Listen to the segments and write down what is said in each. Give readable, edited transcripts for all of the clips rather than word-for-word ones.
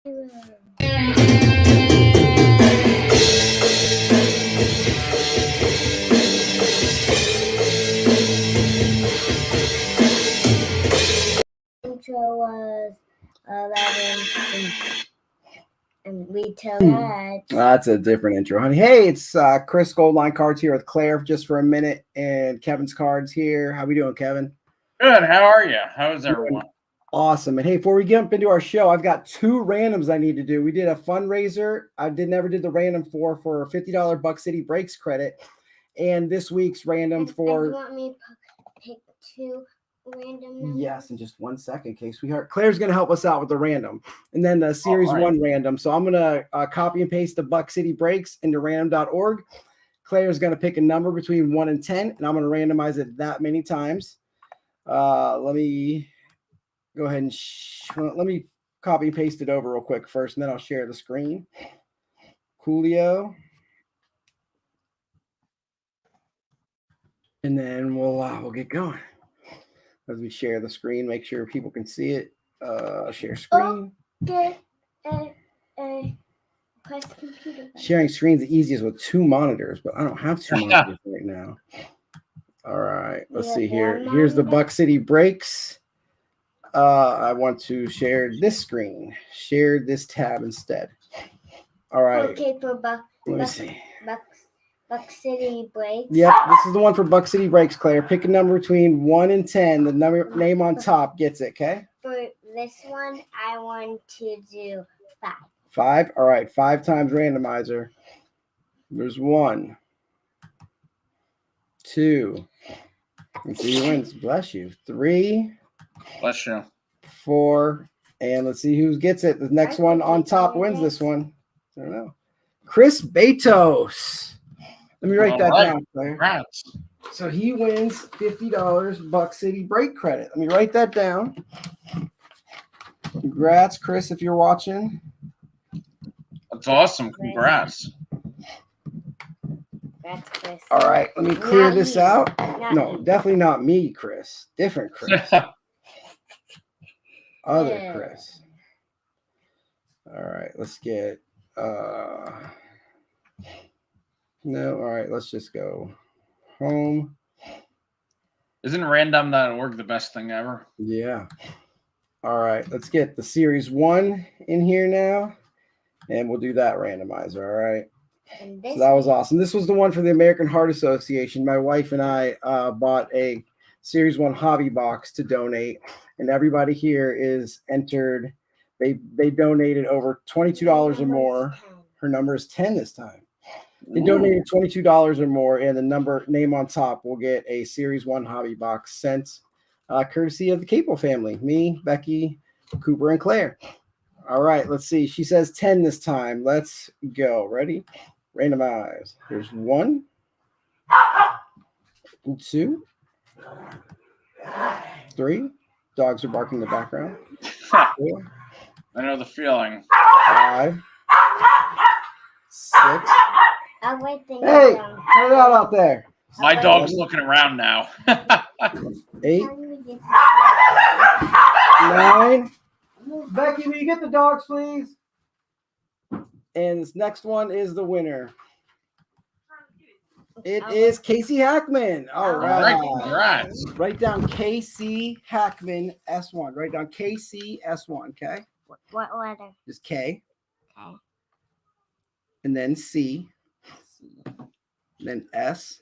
Intro was 11 and we tell that. That's a different intro, honey. Hey, it's Chris Goldline Cards here with Claire just for a minute, and Kevin's Cards here. How we doing, Kevin? Good. How are you? How's everyone? Awesome. And hey, before we jump into our show, I've got 2 randoms I need to do. We did a fundraiser. I never did the random for $50 Buck City Breaks credit, and this week's random for. You want me to pick 2 random numbers? Yes, in just 1 second, sweetheart. Claire's going to help us out with the random, and then the series 1 random. So I'm going to copy and paste the Buck City Breaks into random.org. Claire's going to pick a number between 1 and 10, and I'm going to randomize it that many times. Let me go ahead and let me copy and paste it over real quick first, and then I'll share the screen. Coolio. And then we'll get going. As we share the screen, make sure people can see it. Share screen. Okay. Press computer. Sharing screen's the easiest with 2 monitors, but I don't have 2 monitors right now. All right, let's see here. Here's the Buck City Breaks. I want to share this screen. Share this tab instead. All right. Okay, for Let me see. Buck City Breaks. Yep, this is the one for Buck City Breaks, Claire. Pick a number between 1 and 10. The name on top gets it, okay? For this one, I want to do 5. 5? All right, 5 times randomizer. There's 1, 2. Let's see who wins. Bless you. 3. Bless you. 4. And let's see who gets it. The next one on top wins this one. I don't know. Chris Betos. Let me write that down, Claire. Congrats. So he wins $50 Buck City Break credit. Let me write that down. Congrats, Chris, if you're watching. That's awesome. Congrats. That's Chris. All right, let me clear Not this you. out. Not No, you. definitely not me, Chris. Different Chris. Other Yeah. Chris. All right, let's get no, all right, let's just go home. Isn't random.org the best thing ever? Yeah. All right, let's get the series 1 in here now, and we'll do that randomizer. All right. And So that was awesome. This was the one for the American Heart Association. My wife and I bought a series 1 hobby box to donate, and everybody here is entered. They donated over $22 or more. Her number is 10 this time. They donated $22 or more, and the name on top will get a series 1 hobby box sent courtesy of the Capel family, me, Becky, Cooper, and Claire. All right, let's see. She says 10 this time. Let's go. Ready? Randomize. There's 1, 2, 3. Dogs are barking in the background. 4, I know the feeling. 5, 6. I'll write the Hey, down. turn it out there. My dog's looking around now. 8, 9. Becky, will you get the dogs, please? And this next one is the winner. It is Casey Hackman. All right. Congrats. Write down KC Hackman S1. Write down KC S1, okay? What letter? Just K. Okay. And then C. And then S.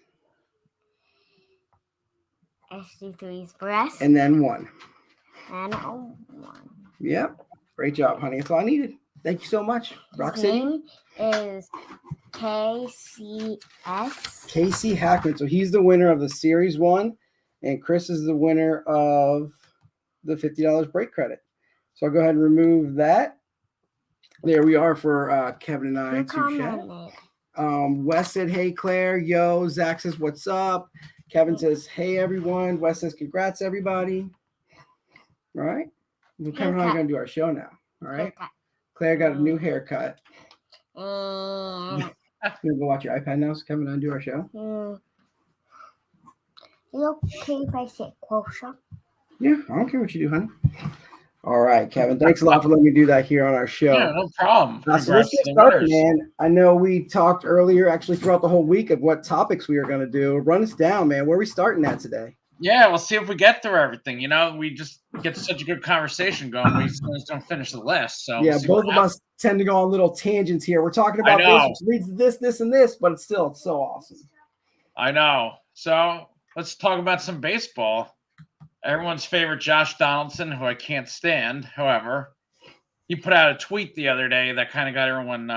SC3 is for S. And then 1. And 1. Yep. Great job, honey. That's all I needed. Thank you so much. Rock His City. name is KCS. Casey Hackman. So he's the winner of the Series 1, and Chris is the winner of the $50 break credit. So I'll go ahead and remove that. There we are for Kevin and I Who to chat. commented? Wes said, hey, Claire. Yo. Zach says, what's up? Kevin says, hey, everyone. Wes says, congrats, everybody. All right. Well, Kevin and I are going to do our show now. All right. Haircut. Claire got a new haircut. And You go watch your iPad now so Kevin and I do our show? is it okay if I sit closer? Yeah, I don't care what you do, honey. All right, Kevin. Thanks a lot for letting me do that here on our show. Yeah, no problem. So let's Congrats get to the started, winners. man. I know we talked earlier, actually throughout the whole week, of what topics we are going to do. Run us down, man. Where are we starting at today? Yeah, we'll see if we get through everything. You know, we just get such a good conversation going. We just don't finish the list. So Yeah, we'll see what both of happens. us tend to go on little tangents here. We're talking I about this, know. which leads to this, this, and this, but it's so awesome. I know. So let's talk about some baseball. Everyone's favorite Josh Donaldson, who I can't stand. However, he put out a tweet the other day that kind of got everyone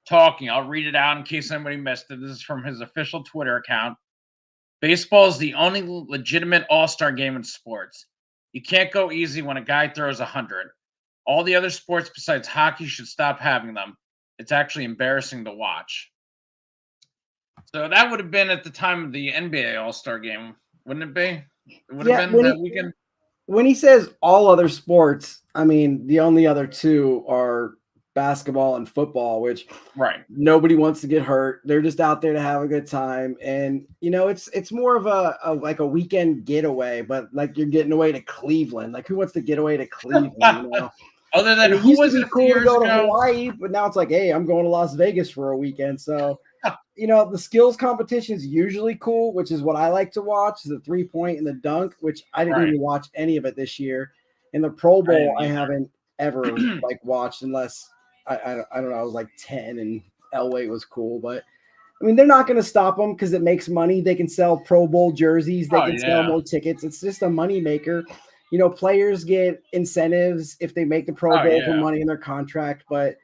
talking. I'll read it out in case anybody missed it. This is from his official Twitter account. Baseball is the only legitimate all-star game in sports. You can't go easy when a guy throws 100. All the other sports besides hockey should stop having them. It's actually embarrassing to watch. So that would have been at the time of the NBA All-Star game, wouldn't it be? It would have been that weekend. When he says all other sports, I mean, the only other two are basketball and football, which nobody wants to get hurt. They're just out there to have a good time. And, you know, it's more of a weekend getaway, but like you're getting away to Cleveland. Like, who wants to get away to Cleveland, you know? Other than it used to be cool to go to Hawaii, but now it's like, hey, I'm going to Las Vegas for a weekend. So, you know, the skills competition is usually cool, which is what I like to watch, the 3-point and the dunk, which I didn't even watch any of it this year. In the Pro Bowl, I haven't ever like watched unless I don't know, I was like 10 and Elway was cool, but I mean, they're not going to stop them because it makes money. They can sell Pro Bowl jerseys. They can sell more tickets. It's just a money maker. You know, players get incentives if they make the Pro Bowl for money in their contract. But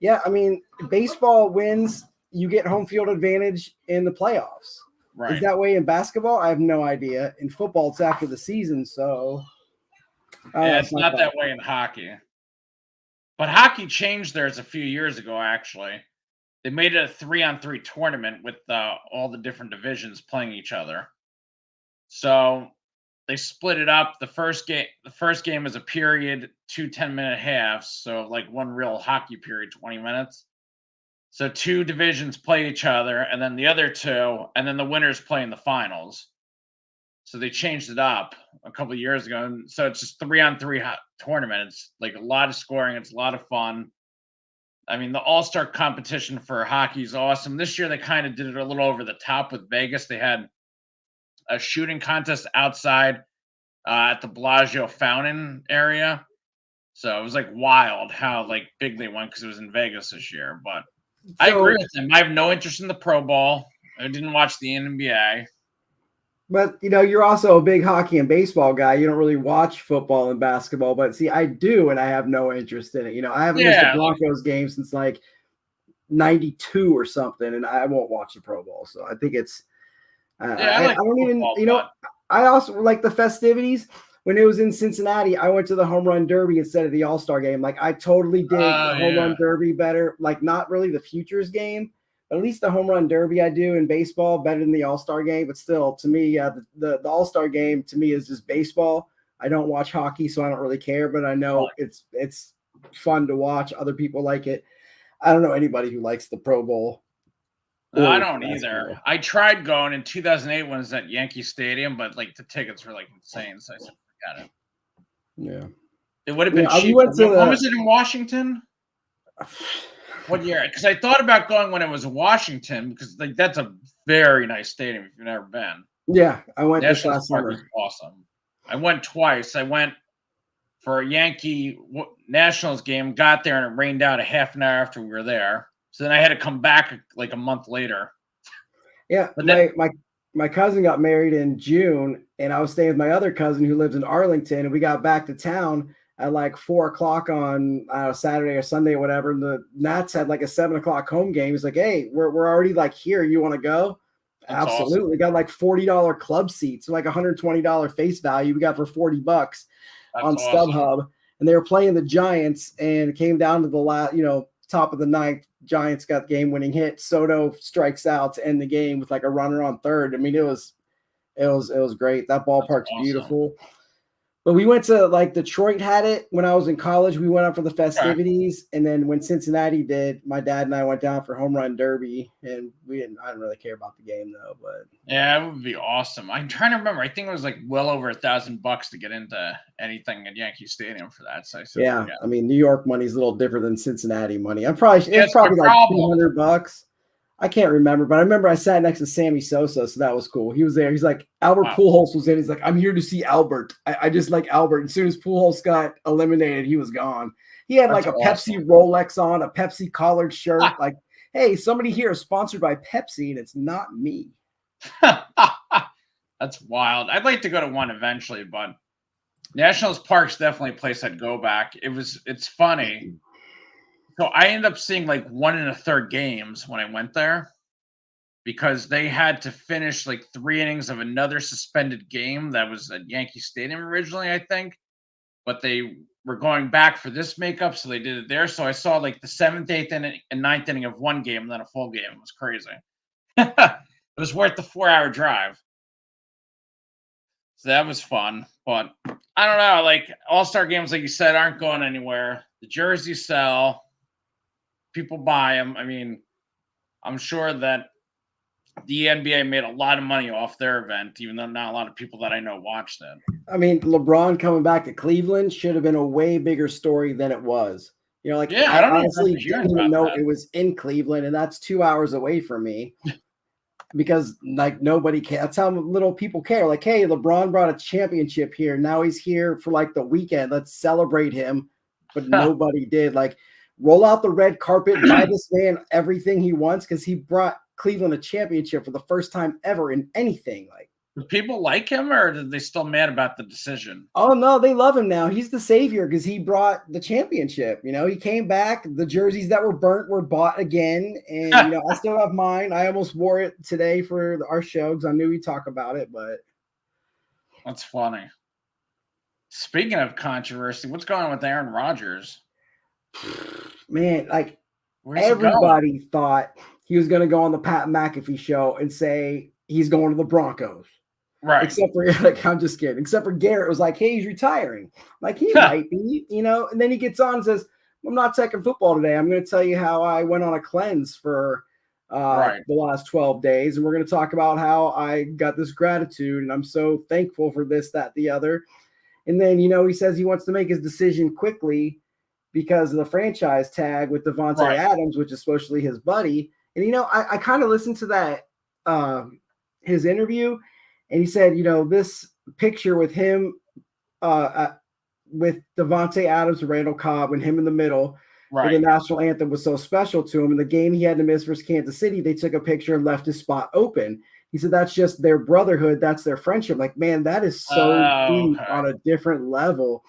yeah, I mean, baseball wins. You get home field advantage in the playoffs. Right. Is that way in basketball? I have no idea. In football, it's after the season. So it's not that way in hockey. But hockey changed theirs a few years ago, actually. They made it a 3-on-3 tournament with all the different divisions playing each other. So they split it up. The first game is a period, 2 10-minute halves. So like one real hockey period, 20 minutes. So 2 divisions play each other, and then the other 2, and then the winners play in the finals. So they changed it up a couple of years ago. And so it's just 3-on-3 tournament. It's like a lot of scoring. It's a lot of fun. I mean, the all-star competition for hockey is awesome. This year, they kind of did it a little over the top with Vegas. They had a shooting contest outside at the Bellagio fountain area. So it was like wild how like big they went because it was in Vegas this year. But I agree with them. I have no interest in the Pro Bowl. I didn't watch the NBA. But, you know, you're also a big hockey and baseball guy. You don't really watch football and basketball. But, see, I do, and I have no interest in it. You know, I haven't missed a Broncos game since, like, 92 or something, and I won't watch the Pro Bowl. So I think it's I don't even – you know, I also like the festivities. When it was in Cincinnati, I went to the home run derby instead of the All-Star game. Like, I totally dig the home run derby better. Like, not really the futures game. At least the home run derby I do in baseball better than the All-Star game. But still, to me, the All-Star game to me is just baseball. I don't watch hockey, so I don't really care. But I know it's fun to watch. Other people like it. I don't know anybody who likes the Pro Bowl. I don't either. I tried going in 2008 when it was at Yankee Stadium, but like the tickets were like insane, so I said, forget it. Yeah, it would have been cheap. When was it in Washington? What year? Because I thought about going when it was Washington, because like that's a very nice stadium if you've never been. Yeah, I went this last summer. Awesome. I went twice. I went for a Yankee Nationals game, got there, and it rained out a half an hour after we were there. So then I had to come back like a month later. Yeah, my cousin got married in June, and I was staying with my other cousin who lives in Arlington, and we got back to town at like 4:00 on Saturday or Sunday or whatever. And the Nats had like a 7:00 home game. He's like, "Hey, we're already like here. You want to go?" That's absolutely. Awesome. We got like $40 club seats, like $120 face value. We got for $40 on StubHub, and they were playing the Giants, and it came down to the top of the ninth. Giants got the game-winning hit. Soto strikes out to end the game with like a runner on third. I mean, it was great. That ballpark's beautiful. But we went to like Detroit had it when I was in college. We went up for the festivities, and then when Cincinnati did, my dad and I went down for home run derby, and I didn't really care about the game though. But yeah, it would be awesome. I'm trying to remember. I think it was like well over $1,000 to get into anything at Yankee Stadium for that. So yeah, I mean New York money is a little different than Cincinnati money. It's probably like $200. I can't remember, but I remember I sat next to Sammy Sosa, so that was cool. He was there. He's like, Albert Pujols was in. He's like, I'm here to see Albert. I just like Albert. As soon as Pujols got eliminated, he was gone. He had like a Pepsi Rolex on, a Pepsi collared shirt. Like, hey, somebody here is sponsored by Pepsi, and it's not me. That's wild. I'd like to go to one eventually, but Nationals Park's definitely a place I'd go back. It's funny. So I ended up seeing like 1 1/3 games when I went there because they had to finish like 3 innings of another suspended game that was at Yankee Stadium originally, I think. But they were going back for this makeup, so they did it there. So I saw like the 7th, 8th, and 9th inning of one game, and then a full game. It was crazy. It was worth the 4-hour drive. So that was fun. But I don't know, like all-star games, like you said, aren't going anywhere. The jerseys sell. People buy them. I mean, I'm sure that the NBA made a lot of money off their event, even though not a lot of people that I know watched it. I mean, LeBron coming back to Cleveland should have been a way bigger story than it was. You know, like I honestly didn't even know it was in Cleveland, and that's 2 hours away from me. Because like nobody cares. That's how little people care. Like, hey, LeBron brought a championship here. Now he's here for like the weekend. Let's celebrate him. But nobody did. Like, roll out the red carpet, buy this man everything he wants because he brought Cleveland a championship for the first time ever in anything. Like, do people like him, or are they still mad about the decision? Oh no, they love him now. He's the savior because he brought the championship. You know, he came back. The jerseys that were burnt were bought again, and you know, I still have mine. I almost wore it today for our show because I knew we'd talk about it. But that's funny. Speaking of controversy, what's going on with Aaron Rodgers? Man, like everybody thought he was going to go on the Pat McAfee show and say he's going to the Broncos. Right. Except for, like, I'm just kidding. Except for Garrett was like, hey, he's retiring. Like, he might be, you know. And then he gets on and says, I'm not taking football today. I'm going to tell you how I went on a cleanse for the last 12 days. And we're going to talk about how I got this gratitude. And I'm so thankful for this, that, the other. And then, you know, he says he wants to make his decision quickly because of the franchise tag with Davante Adams, which is supposedly his buddy. And, you know, I kind of listened to that, his interview, and he said, you know, this picture with him, with Davante Adams and Randall Cobb and him in the middle, where the national anthem was so special to him. In the game he had to miss versus Kansas City, they took a picture and left his spot open. He said, that's just their brotherhood. That's their friendship. Like, man, that is so deep on a different level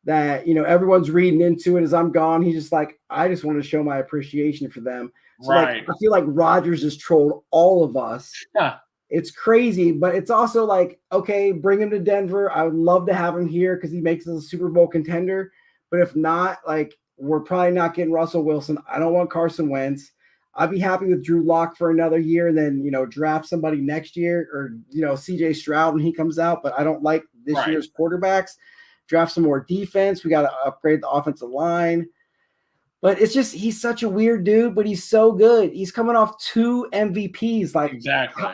that, you know, everyone's reading into it as I'm gone. He's just like, I just want to show my appreciation for them. So like, I feel like Rodgers just trolled all of us. Yeah. It's crazy, but it's also like, okay, bring him to Denver. I would love to have him here because he makes us a Super Bowl contender. But if not, like, we're probably not getting Russell Wilson. I don't want Carson Wentz. I'd be happy with Drew Lock for another year and then, you know, draft somebody next year, or, you know, CJ Stroud when he comes out. But I don't like this year's quarterbacks. Draft some more defense. We got to upgrade the offensive line. But it's just, he's such a weird dude, but he's so good. He's coming off 2 MVPs. Like,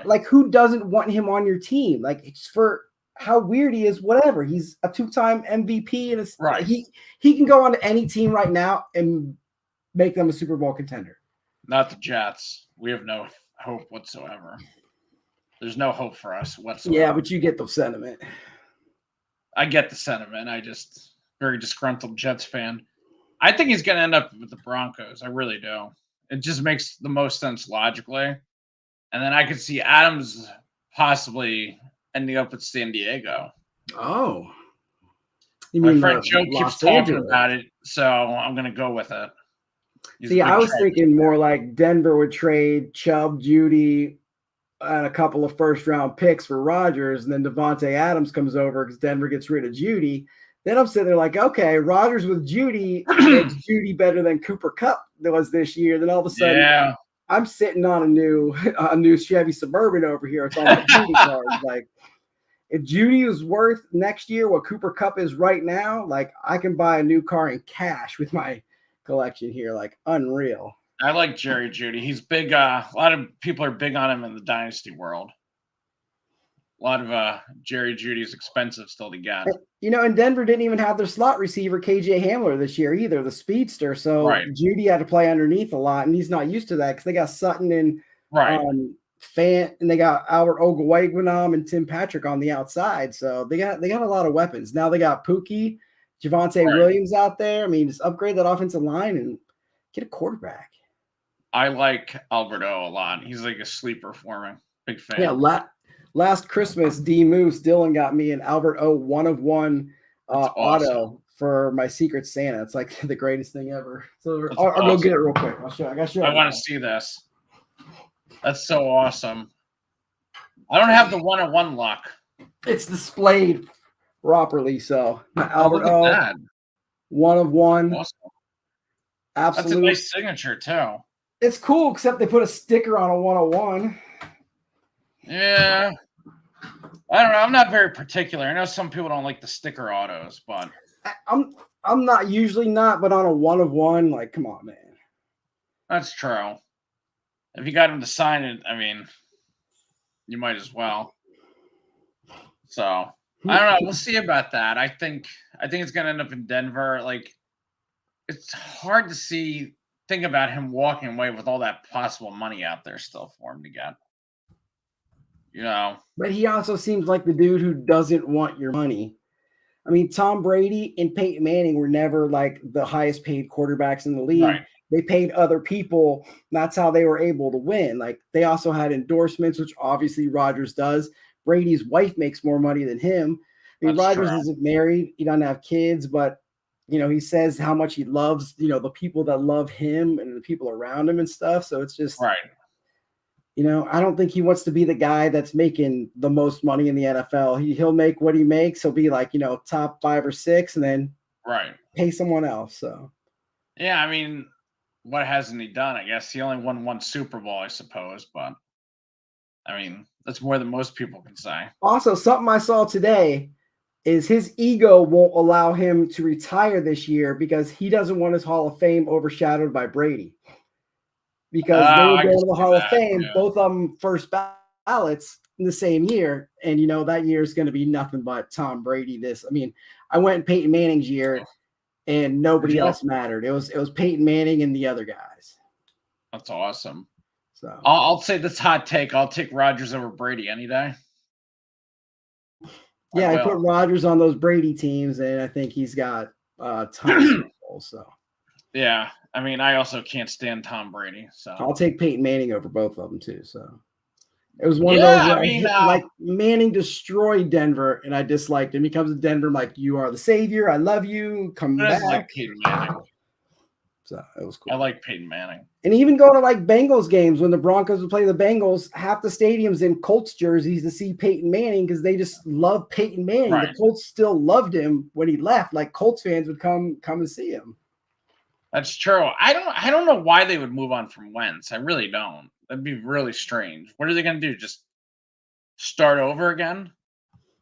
like, who doesn't want him on your team? Like, it's for how weird he is, whatever. He's a 2-time MVP, and it's he can go on to any team right now and make them a Super Bowl contender. Not the Jets. We have no hope whatsoever. There's no hope for us whatsoever. Yeah, but you get the sentiment. I get the sentiment. I just very disgruntled Jets fan. I think he's going to end up with the Broncos. I really do. It just makes the most sense logically. And then I could see Adams possibly ending up with San Diego. Oh. My friend Joe keeps talking about it, so I'm going to go with it. See, I was thinking more like Denver would trade Chubb, Judy, and a couple of first-round picks for Rodgers, and then Davante Adams comes over because Denver gets rid of Judy. Then I'm sitting there like, okay, Rodgers with Judy makes Judy better than Cooper Kupp was this year. Then all of a sudden, I'm sitting on a new Chevy Suburban over here. It's on my Judy cards. Like, if Judy is worth next year what Cooper Kupp is right now, like I can buy a new car in cash with my collection here. Like unreal. I like Jerry Jeudy. He's big. A lot of people are big on him in the dynasty world. A lot of Jerry Judy's expensive still to get. And Denver didn't even have their slot receiver KJ Hamler this year either, the speedster. So Judy had to play underneath a lot, and he's not used to that because they got Sutton and Fant, and they got Albert Okwuegbunam and Tim Patrick on the outside. So they got a lot of weapons. Now they got Pookie, Javonte Williams out there. I mean, just upgrade that offensive line and get a quarterback. I like Alberto a lot. He's like a sleeper for me. Big fan. Yeah, last Christmas, D Moose Dylan got me an Albert O 1-of-1 auto for my Secret Santa. It's like the greatest thing ever. So I'll go get it real quick. I'll show. I want to see this. That's so awesome. I don't have the 1-of-1 luck. It's displayed properly. So Albert O 1-of-1. Awesome. Absolutely. That's a nice signature too. It's cool, except they put a sticker on a 1-of-1. Yeah. I don't know. I'm not very particular. I know some people don't like the sticker autos, but I'm not usually not, but on a 1-of-1, like, come on, man. That's true. If you got him to sign it, I mean, you might as well. So I don't know. We'll see about that. I think it's gonna end up in Denver. Like, it's hard to think about him walking away with all that possible money out there still for him to get. But he also seems like the dude who doesn't want your money. I mean, Tom Brady and Peyton Manning were never like the highest paid quarterbacks in the league. Right. They paid other people. That's how they were able to win. Like they also had endorsements, which obviously Rodgers does. Brady's wife makes more money than him. I mean, Rodgers isn't married. He doesn't have kids, but he says how much he loves, the people that love him and the people around him and stuff. So it's just right. I don't think he wants to be the guy that's making the most money in the NFL. He'll make what he makes. He'll be like, top 5 or 6 and then pay someone else. So, yeah, I mean, what hasn't he done? I guess he only won 1 Super Bowl, I suppose. But, I mean, that's more than most people can say. Also, something I saw today is his ego won't allow him to retire this year because he doesn't want his Hall of Fame overshadowed by Brady. Because they were going to the Hall of Fame, both of them first ballots in the same year. And, that year is going to be nothing but Tom Brady. I went Peyton Manning's year and nobody else mattered. It was Peyton Manning and the other guys. That's awesome. So I'll say this hot take. I'll take Rodgers over Brady any day. Yeah, I put Rodgers on those Brady teams, and I think he's got tons of goals. So yeah. I mean, I also can't stand Tom Brady, so I'll take Peyton Manning over both of them too. So it was one of those where like Manning destroyed Denver, and I disliked him. He comes to Denver, I'm like, you are the savior. I love you. Come back. Like Peyton Manning. So it was cool. I like Peyton Manning. And even going to like Bengals games when the Broncos would play the Bengals, half the stadium's in Colts jerseys to see Peyton Manning because they just love Peyton Manning. Right. The Colts still loved him when he left. Like Colts fans would come and see him. That's true. I don't know why they would move on from Wentz. I really don't. That'd be really strange. What are they going to do? Just start over again?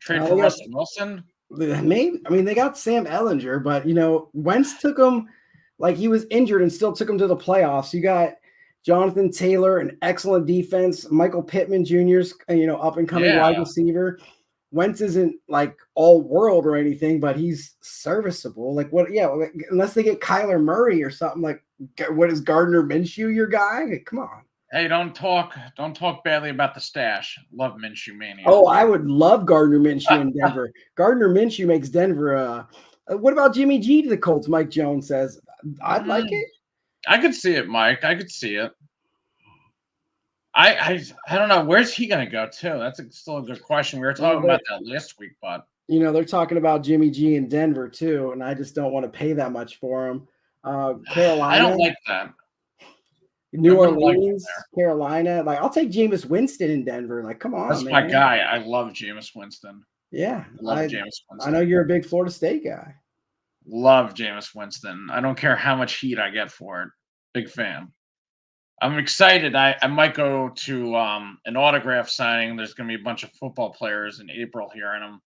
Trade for Russell Wilson? Maybe. I mean, they got Sam Ellinger, but Wentz took him like he was injured and still took him to the playoffs. You got Jonathan Taylor, an excellent defense. Michael Pittman Jr.'s up and coming wide receiver. Wentz isn't like all world or anything, but he's serviceable. Like what? Yeah, unless they get Kyler Murray or something. Like what is Gardner Minshew your guy? Like, come on. Hey, don't talk badly about the stash. Love Minshew mania. Oh, I would love Gardner Minshew in Denver. Gardner Minshew makes Denver. What about Jimmy G to the Colts? Mike Jones says I'd like it. I could see it, Mike. I could see it. I don't know. Where's he going to go to? That's still a good question. We were talking about that last week, but they're talking about Jimmy G in Denver too, and I just don't want to pay that much for him. Carolina, I don't like that. New Orleans, Carolina. Like I'll take Jameis Winston in Denver. Like, come on, that's man. my guy. I love Jameis Winston. Yeah, I love Jameis Winston. I know you're a big Florida State guy. Love Jameis Winston. I don't care how much heat I get for it. Big fan. I'm excited. I might go to an autograph signing. There's going to be a bunch of football players in April here, and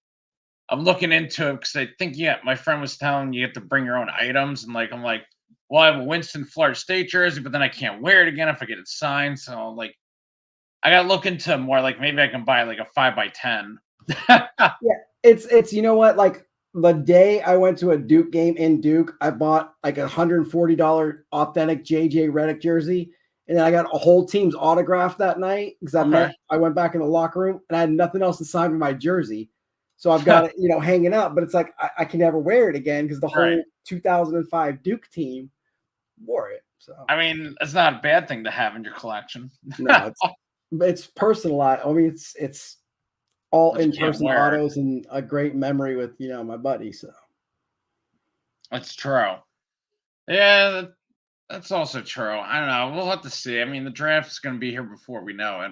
I'm looking into it because I think my friend was telling you have to bring your own items, and I'm like, well, I have a Winston Florida State jersey, but then I can't wear it again if I get it signed. So I got to look into more. Maybe I can buy a 5x10. Yeah, it's you know what, the day I went to a Duke game in Duke, I bought a $140 authentic JJ Redick jersey, and then I got a whole team's autograph that night because I went back in the locker room and I had nothing else to sign with my jersey, so I've got it hanging up, but it's I can never wear it again because the whole 2005 Duke team wore it. So I mean, it's not a bad thing to have in your collection. No, it's personalized. I mean, it's all in-person autos and a great memory with my buddy. So that's true. Yeah, that's also true. I don't know. We'll have to see. I mean, the draft is going to be here before we know it.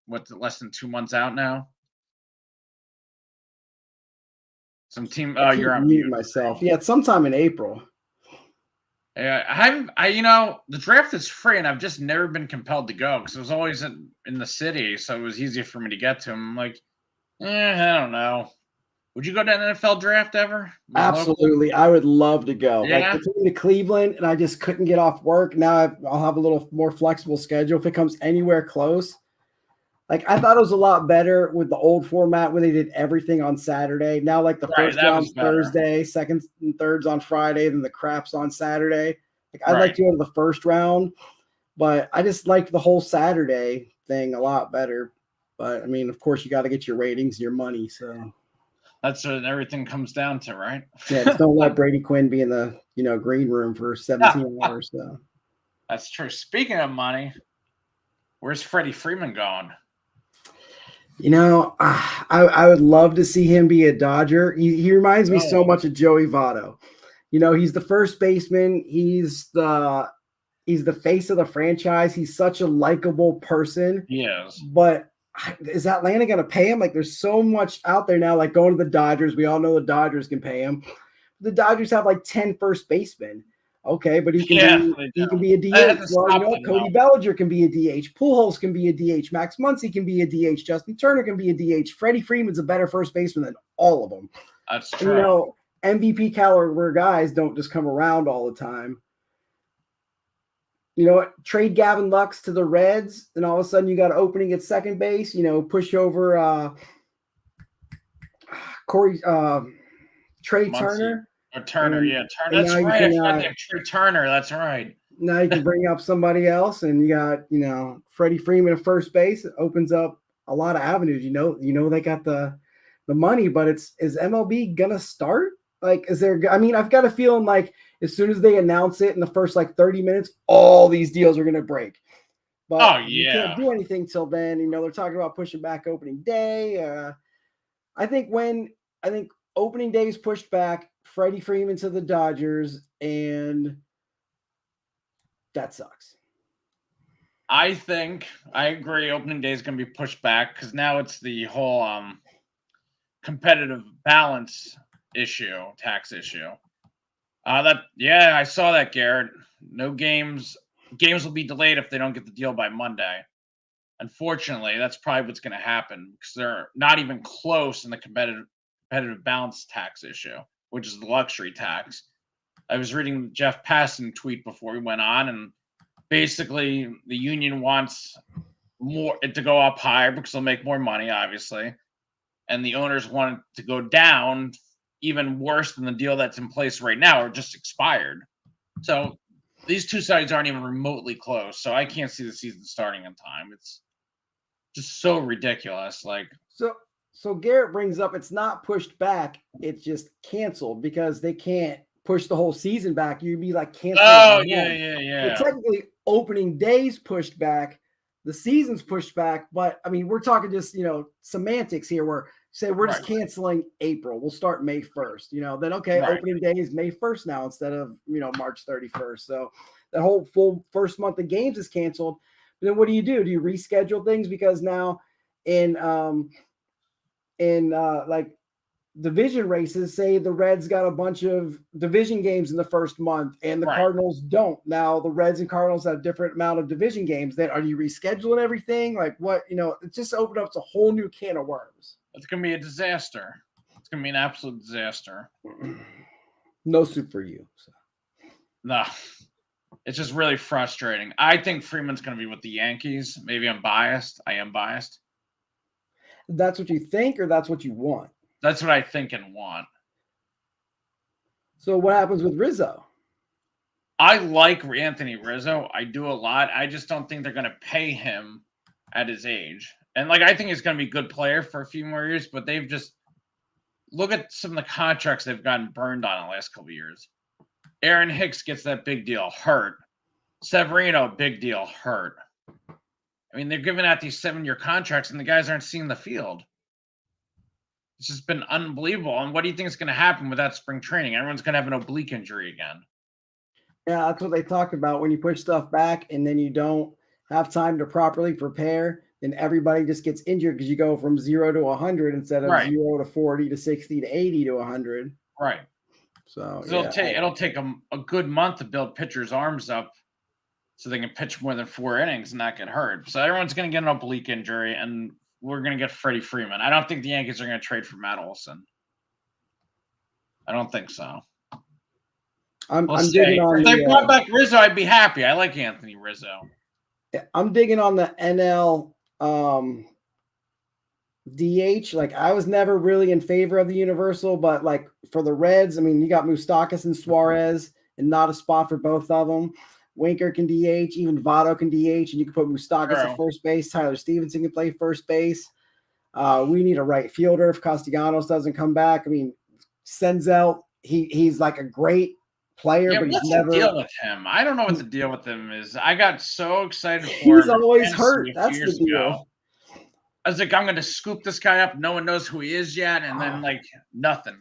What's it, less than 2 months out now? Some team. Oh, you're on mute. Myself. Yeah, it's sometime in April. Yeah, the draft is free, and I've just never been compelled to go because it was always in the city, so it was easier for me to get to. I'm like, I don't know. Would you go to an NFL draft ever? Absolutely, I would love to go. Yeah. I came to Cleveland, and I just couldn't get off work. Now I'll have a little more flexible schedule if it comes anywhere close. I thought it was a lot better with the old format when they did everything on Saturday. Now, the first round's Thursday, seconds and thirds on Friday, then the craps on Saturday. I'd like to go to the first round, but I just liked the whole Saturday thing a lot better. But I mean, of course, you got to get your ratings and your money. So that's what everything comes down to, right? Yeah, just don't let Brady Quinn be in the green room for 17 hours. So that's true. Speaking of money, where's Freddie Freeman going? I would love to see him be a Dodger. He reminds me so much of Joey Votto. He's the first baseman. He's the face of the franchise. He's such a likable person. Yes. But is Atlanta going to pay him? There's so much out there now, going to the Dodgers. We all know the Dodgers can pay him. The Dodgers have 10 first basemen. Okay, but he can be a DH. Well, Cody Bellinger can be a DH. Pujols can be a DH. Max Muncy can be a DH. Justin Turner can be a DH. Freddie Freeman's a better first baseman than all of them. That's true. MVP caliber guys don't just come around all the time. You know what? Trade Gavin Lux to the Reds, and all of a sudden you got an opening at second base. Push over Trey Muncy. Turner. Turner, Turner. That's right. I forgot that Trey Turner. That's right. Now you can bring up somebody else, and you got Freddie Freeman at first base. It opens up a lot of avenues. They got the money, but is MLB gonna start? Is there? I mean, I've got a feeling as soon as they announce it in the first 30 minutes, all these deals are gonna break. But you can't do anything till then. They're talking about pushing back opening day. I think opening day is pushed back. Freddie Freeman to the Dodgers, and that sucks. I agree. Opening day is going to be pushed back because now it's the whole competitive balance issue, tax issue. I saw that, Garrett. No games. Games will be delayed if they don't get the deal by Monday. Unfortunately, that's probably what's going to happen because they're not even close in the competitive balance tax issue, which is the luxury tax. I was reading Jeff Passan tweet before we went on, and basically the union wants it to go up higher because they'll make more money, obviously, and the owners want it to go down even worse than the deal that's in place right now or just expired. So these two sides aren't even remotely close, so I can't see the season starting in time. It's just so ridiculous. So Garrett brings up it's not pushed back, it's just canceled because they can't push the whole season back. You'd be canceling. Oh, yeah. So technically, opening days pushed back, the season's pushed back, but I mean, we're talking just semantics here. Where we're just canceling April. We'll start May 1st. Then opening day is May 1st now instead of March 31st. So that whole full first month of games is canceled. But then what do? Do you reschedule things because now in division races. Say the Reds got a bunch of division games in the first month and the Cardinals don't. Now the Reds and Cardinals have different amount of division games. Then are you rescheduling everything? Like what, it just opened up a whole new can of worms. It's going to be a disaster. It's going to be an absolute disaster. No soup for you. So. No, it's just really frustrating. I think Freeman's going to be with the Yankees. Maybe I'm biased. I am biased. That's what you think, or that's what you want? That's what I think and want. So what happens with Rizzo? I like Anthony Rizzo. I do a lot. I just don't think they're going to pay him at his age. And I think he's going to be a good player for a few more years, but they've just look at some of the contracts they've gotten burned on in the last couple of years. Aaron Hicks gets that big deal, hurt. Severino, big deal, hurt. I mean, they're giving out these 7-year contracts, and the guys aren't seeing the field. It's just been unbelievable. And what do you think is going to happen with that spring training? Everyone's going to have an oblique injury again. Yeah, that's what they talk about. When you push stuff back and then you don't have time to properly prepare, then everybody just gets injured because you go from 0 to 100 instead of 0 to 40 to 60 to 80 to 100. Right. So it'll take a good month to build pitchers' arms up so they can pitch more than 4 innings and not get hurt. So everyone's going to get an oblique injury, and we're going to get Freddie Freeman. I don't think the Yankees are going to trade for Matt Olson. I don't think so. I'm digging on if they brought back Rizzo, I'd be happy. I like Anthony Rizzo. I'm digging on the NL DH. I was never really in favor of the universal, but for the Reds, I mean, you got Moustakas and Suarez, and not a spot for both of them. Winker can DH, even Votto can DH, and you can put Moustakas at first base. Tyler Stevenson can play first base. We need a right fielder if Castellanos doesn't come back. I mean, Senzel, he's a great player, but he's never. What's the deal with him? I don't know what the deal with him is. I got so excited for him. He's always hurt. That's the deal. I was like, I'm going to scoop this guy up. No one knows who he is yet, and then nothing.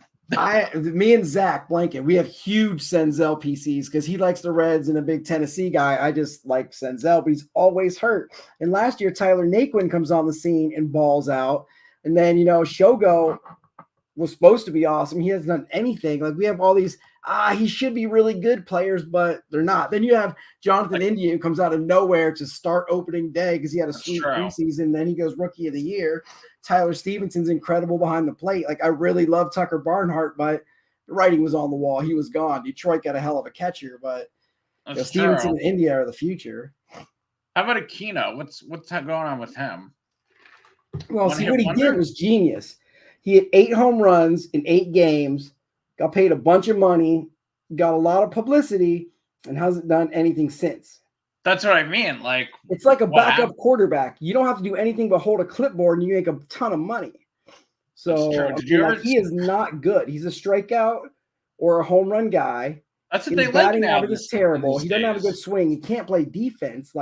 Me and Zach Blanket, we have huge Senzel PCs because he likes the Reds and a big Tennessee guy. I just like Senzel, but he's always hurt. And last year, Tyler Naquin comes on the scene and balls out. And then, Shogo was supposed to be awesome. He hasn't done anything. We have all these, he should be really good players, but they're not. Then you have Jonathan India, who comes out of nowhere to start opening day because he had a sweet preseason. Then he goes Rookie of the Year. Tyler Stevenson's incredible behind the plate. I really love Tucker Barnhart, but the writing was on the wall. He was gone. Detroit got a hell of a catcher, but Stevenson and India are the future. How about Aquino? What's going on with him? Well, what he did was genius. He had 8 home runs in 8 games, got paid a bunch of money, got a lot of publicity, and hasn't done anything since. That's what I mean. It's like a backup quarterback. You don't have to do anything but hold a clipboard and you make a ton of money. So he is not good. He's a strikeout or a home run guy. That's what they like now. His batting average is terrible. He doesn't have a good swing. He can't play defense.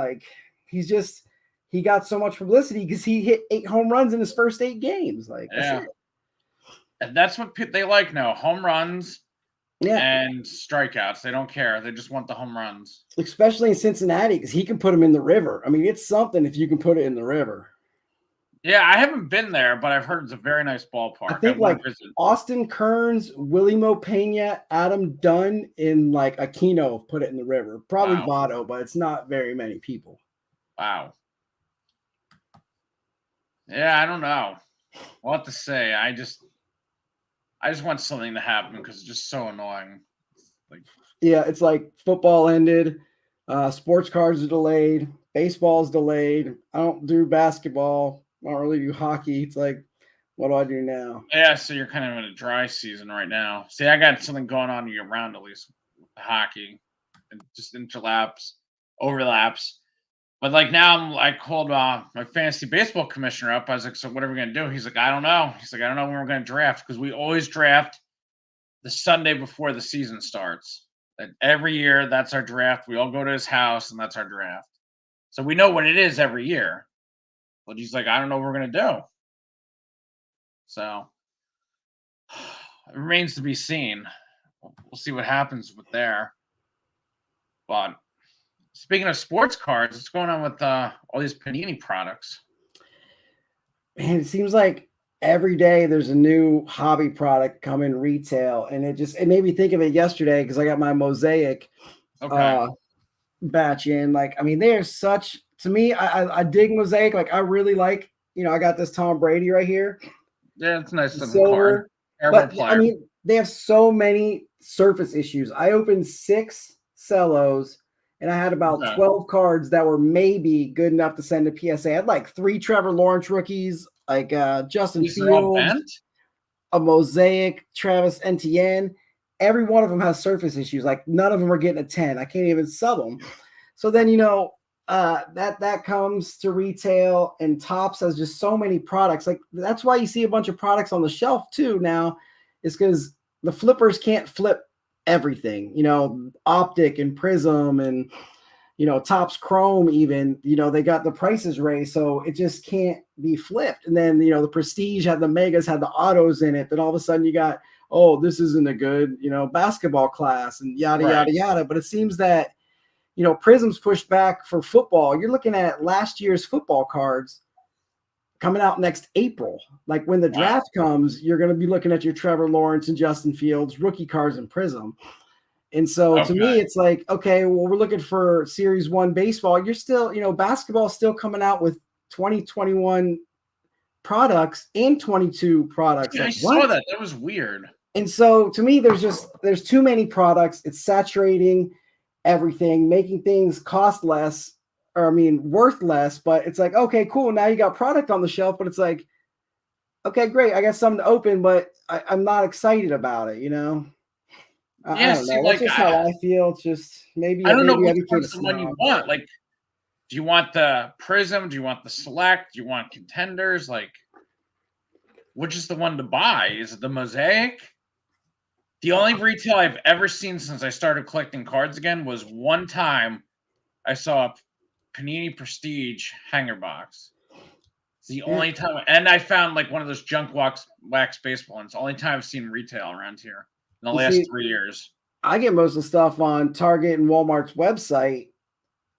He got so much publicity because he hit 8 home runs in his first 8 games. That's it. And that's what they like now. Home runs. And strikeouts. They don't care. They just want the home runs. Especially in Cincinnati, because he can put them in the river. I mean, it's something if you can put it in the river. Yeah, I haven't been there, but I've heard it's a very nice ballpark. I think Austin Kearns, Willie Mo Pena, Adam Dunn, and Aquino put it in the river. Probably Votto, but it's not very many people. Wow. Yeah, I don't know what to say. I just want something to happen because it's just so annoying. It's football ended, sports cards are delayed, baseball's delayed. I don't do basketball. I don't really do hockey. It's what do I do now? Yeah, so you're kind of in a dry season right now. See, I got something going on year round at least with the hockey. It just overlaps. But now I called my fantasy baseball commissioner up. I was like, so what are we going to do? He's like, I don't know. He's like, I don't know when we're going to draft because we always draft the Sunday before the season starts. And every year, that's our draft. We all go to his house, and that's our draft. So we know what it is every year. But he's like, I don't know what we're going to do. So it remains to be seen. We'll see what happens with there. But speaking of sports cards, what's going on with all these Panini products? Man, it seems like every day there's a new hobby product coming retail, and it made me think of it yesterday because I got my Mosaic batch in. Like, I mean, they're such, to me, I dig Mosaic. Like, I really like, I got this Tom Brady right here. Yeah, it's nice looking Silver. card. But I mean, they have so many surface issues. I opened 6 cellos and I had about 12 cards that were maybe good enough to send to PSA. I had like 3 Trevor Lawrence rookies, like Justin Fields, a Mosaic, Travis Etienne. Every one of them has surface issues. Like, none of them are getting a 10. I can't even sub them. So then, that comes to retail, and Topps has just so many products. Like, that's why you see a bunch of products on the shelf too now, is because the flippers can't flip everything. Optic and Prism and Topps Chrome, even, they got the prices raised, so it just can't be flipped. And then the Prestige had the Megas, had the autos in it. Then all of a sudden you got, oh, this isn't a good basketball class, and yada yada yada. But it seems that Prism's pushed back for football. You're looking at last year's football cards coming out next April. Like, when the draft comes, you're going to be looking at your Trevor Lawrence and Justin Fields rookie cards in Prism. And so to me, it's like, okay, well, we're looking for Series 1 baseball. You're still, basketball is still coming out with 2021 products and 22 products. Yeah, like, I saw that. That was weird. And so to me, there's too many products. It's saturating everything, making things cost less, or worth less. But it's like, okay, cool. Now you got product on the shelf, but it's like, okay, great. I got something to open, but I'm not excited about it, I don't know. That's just how I feel. It's just maybe I don't know which one's the one you want. Like, do you want the Prism? Do you want the Select? Do you want Contenders? Like, which is the one to buy? Is it the Mosaic? The only retail I've ever seen since I started collecting cards again was one time I saw a Panini Prestige hanger box. It's the only time, and I found like one of those junk wax baseball ones. Only time I've seen retail around here in the last 3 years. I get most of the stuff on Target and Walmart's website.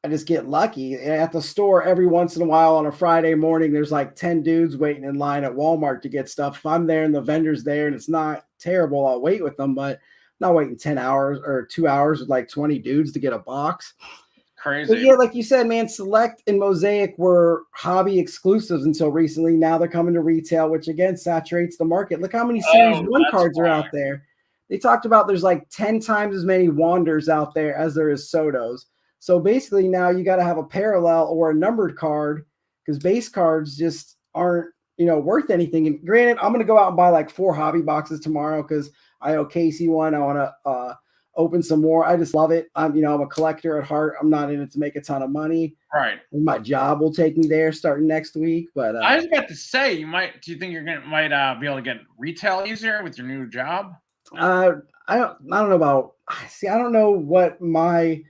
I just get lucky. At the store, every once in a while on a Friday morning, there's like 10 dudes waiting in line at Walmart to get stuff. If I'm there and the vendor's there and it's not terrible, I'll wait with them, but I'm not waiting 10 hours or 2 hours with like 20 dudes to get a box. Crazy. But yeah, like you said, man, Select and Mosaic were hobby exclusives until recently. Now they're coming to retail, which again saturates the market. Look how many Series 1 cards are out there. They talked about there's like 10 times as many Wanders out there as there is Sotos. So basically now you got to have a parallel or a numbered card, because base cards just aren't, worth anything. And granted, I'm going to go out and buy like 4 hobby boxes tomorrow because I owe Casey one. I want to open some more. I just love it. I'm a collector at heart. I'm not in it to make a ton of money. Right. My job will take me there starting next week. But I was about to say, do you think might be able to get retail easier with your new job? I don't know about. See, I don't know what my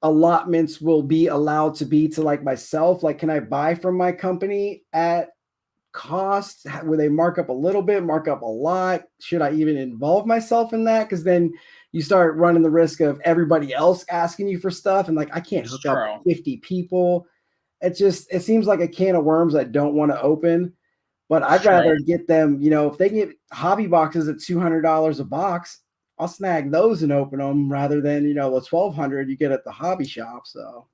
allotments will be allowed to be to like myself. Like, can I buy from my company at cost? Will they mark up a little bit, mark up a lot? Should I even involve myself in that? Because then you start running the risk of everybody else asking you for stuff, and like, I can't hook up 50 people. It seems like a can of worms I don't want to open. But I'd rather get them, if they get hobby boxes at $200 a box, I'll snag those and open them rather than, the $1,200 you get at the hobby shop. So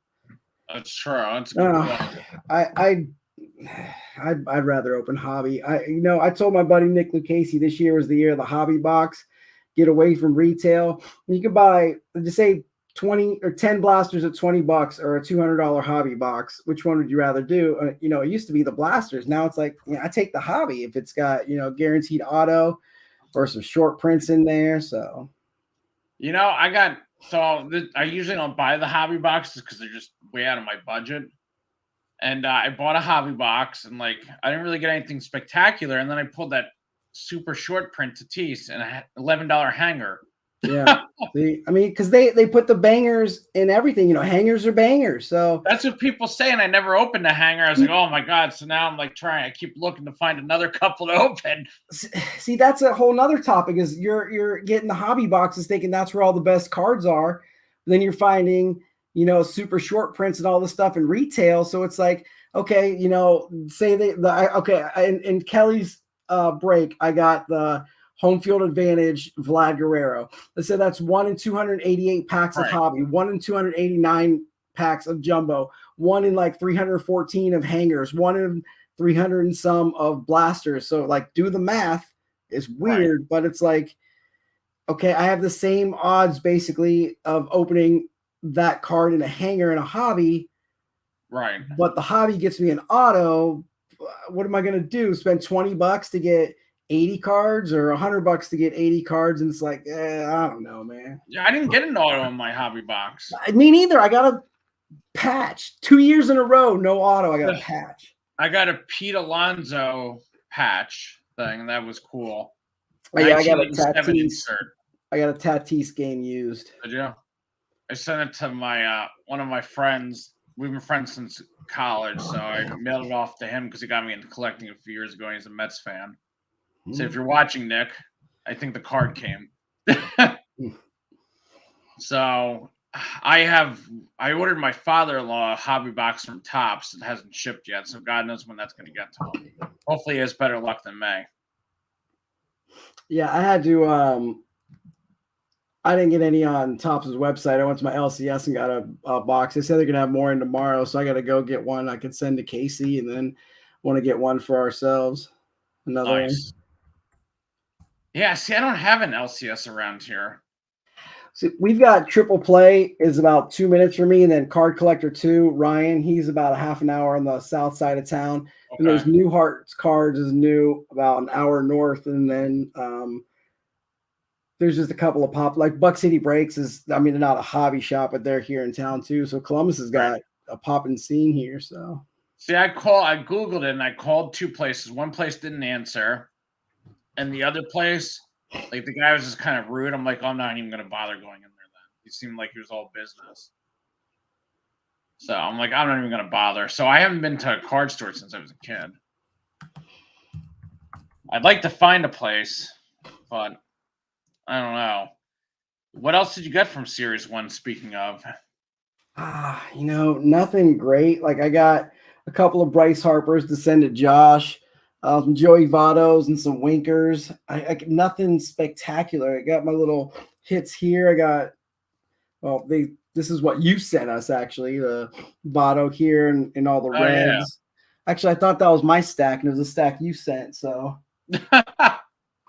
that's true. That's a good point. I'd rather open hobby. I told my buddy Nick Lucchese this year was the year of the hobby box. Get away from retail. You can buy, just say 20 or 10 blasters at $20 or a $200 hobby box. Which one would you rather do? It used to be the blasters. Now it's like, I take the hobby if it's got, guaranteed auto or some short prints in there. So, I usually don't buy the hobby boxes because they're just way out of my budget. And I bought a hobby box and like, I didn't really get anything spectacular. And then I pulled that super short print Tatis and a $11 hanger. Yeah. Because they put the bangers in everything, hangers are bangers. So that's what people say. And I never opened a hanger. I was like, oh my God. So now I'm like I keep looking to find another couple to open. See, that's a whole nother topic, is you're getting the hobby boxes thinking that's where all the best cards are. Then you're finding, super short prints and all this stuff in retail. So it's like, okay, say in Kelly's break, I got the home field advantage Vlad Guerrero. They said that's 1 in 288 packs of hobby, 1 in 289 packs of jumbo, 1 in like 314 of hangers, 1 in 300 and some of blasters. So like, do the math. It's weird, but it's like, okay, I have the same odds basically of opening that card in a hanger in a hobby. Right. But the hobby gets me an auto. What am I going to do? Spend $20 to get 80 cards or $100 to get 80 cards? And it's like, I don't know, man. Yeah, I didn't get an auto in my hobby box. Me neither. I got a patch 2 years in a row. No auto. I got a patch. I got a Pete Alonso patch thing. That was cool. Oh, yeah, I got a Tatis. I got a Tatis game used. Did you? I sent it to my one of my friends. We've been friends since college, so I mailed it off to him because he got me into collecting a few years ago. He's a Mets fan. So if you're watching, Nick, I think the card came. So I ordered my father-in-law a hobby box from Topps. It hasn't shipped yet, so God knows when that's going to get to him. Hopefully he has better luck than May. Yeah, I had to I didn't get any on Topps' website. I went to my LCS and got a box. They said they're gonna have more in tomorrow, so I got to go get one. I can send to Casey, and then want to get one for ourselves. Another one. Yeah, see, I don't have an LCS around here. So we've got Triple Play is about 2 minutes for me, and then Card Collector 2, Ryan, he's about a half an hour on the south side of town. Okay. And there's New Hearts Cards is new about an hour north, and then there's just a couple of like Buck City Breaks is, they're not a hobby shop, but they're here in town too. So Columbus has got a popping scene here. So see, I Googled it and I called 2 places. One place didn't answer. And the other place, like the guy was just kind of rude. I'm like, I'm not even going to bother going in there then. He seemed like he was all business. So I'm like, I'm not even going to bother. So I haven't been to a card store since I was a kid. I'd like to find a place, but I don't know. What else did you get from Series 1, speaking of? Nothing great. Like I got a couple of Bryce Harpers to send to Josh, some Joey Vottos and some Winkers. I nothing spectacular. I got my little hits here. I got, this is what you sent us, actually, the Votto here and all the reds. Yeah. Actually, I thought that was my stack, and it was a stack you sent, so.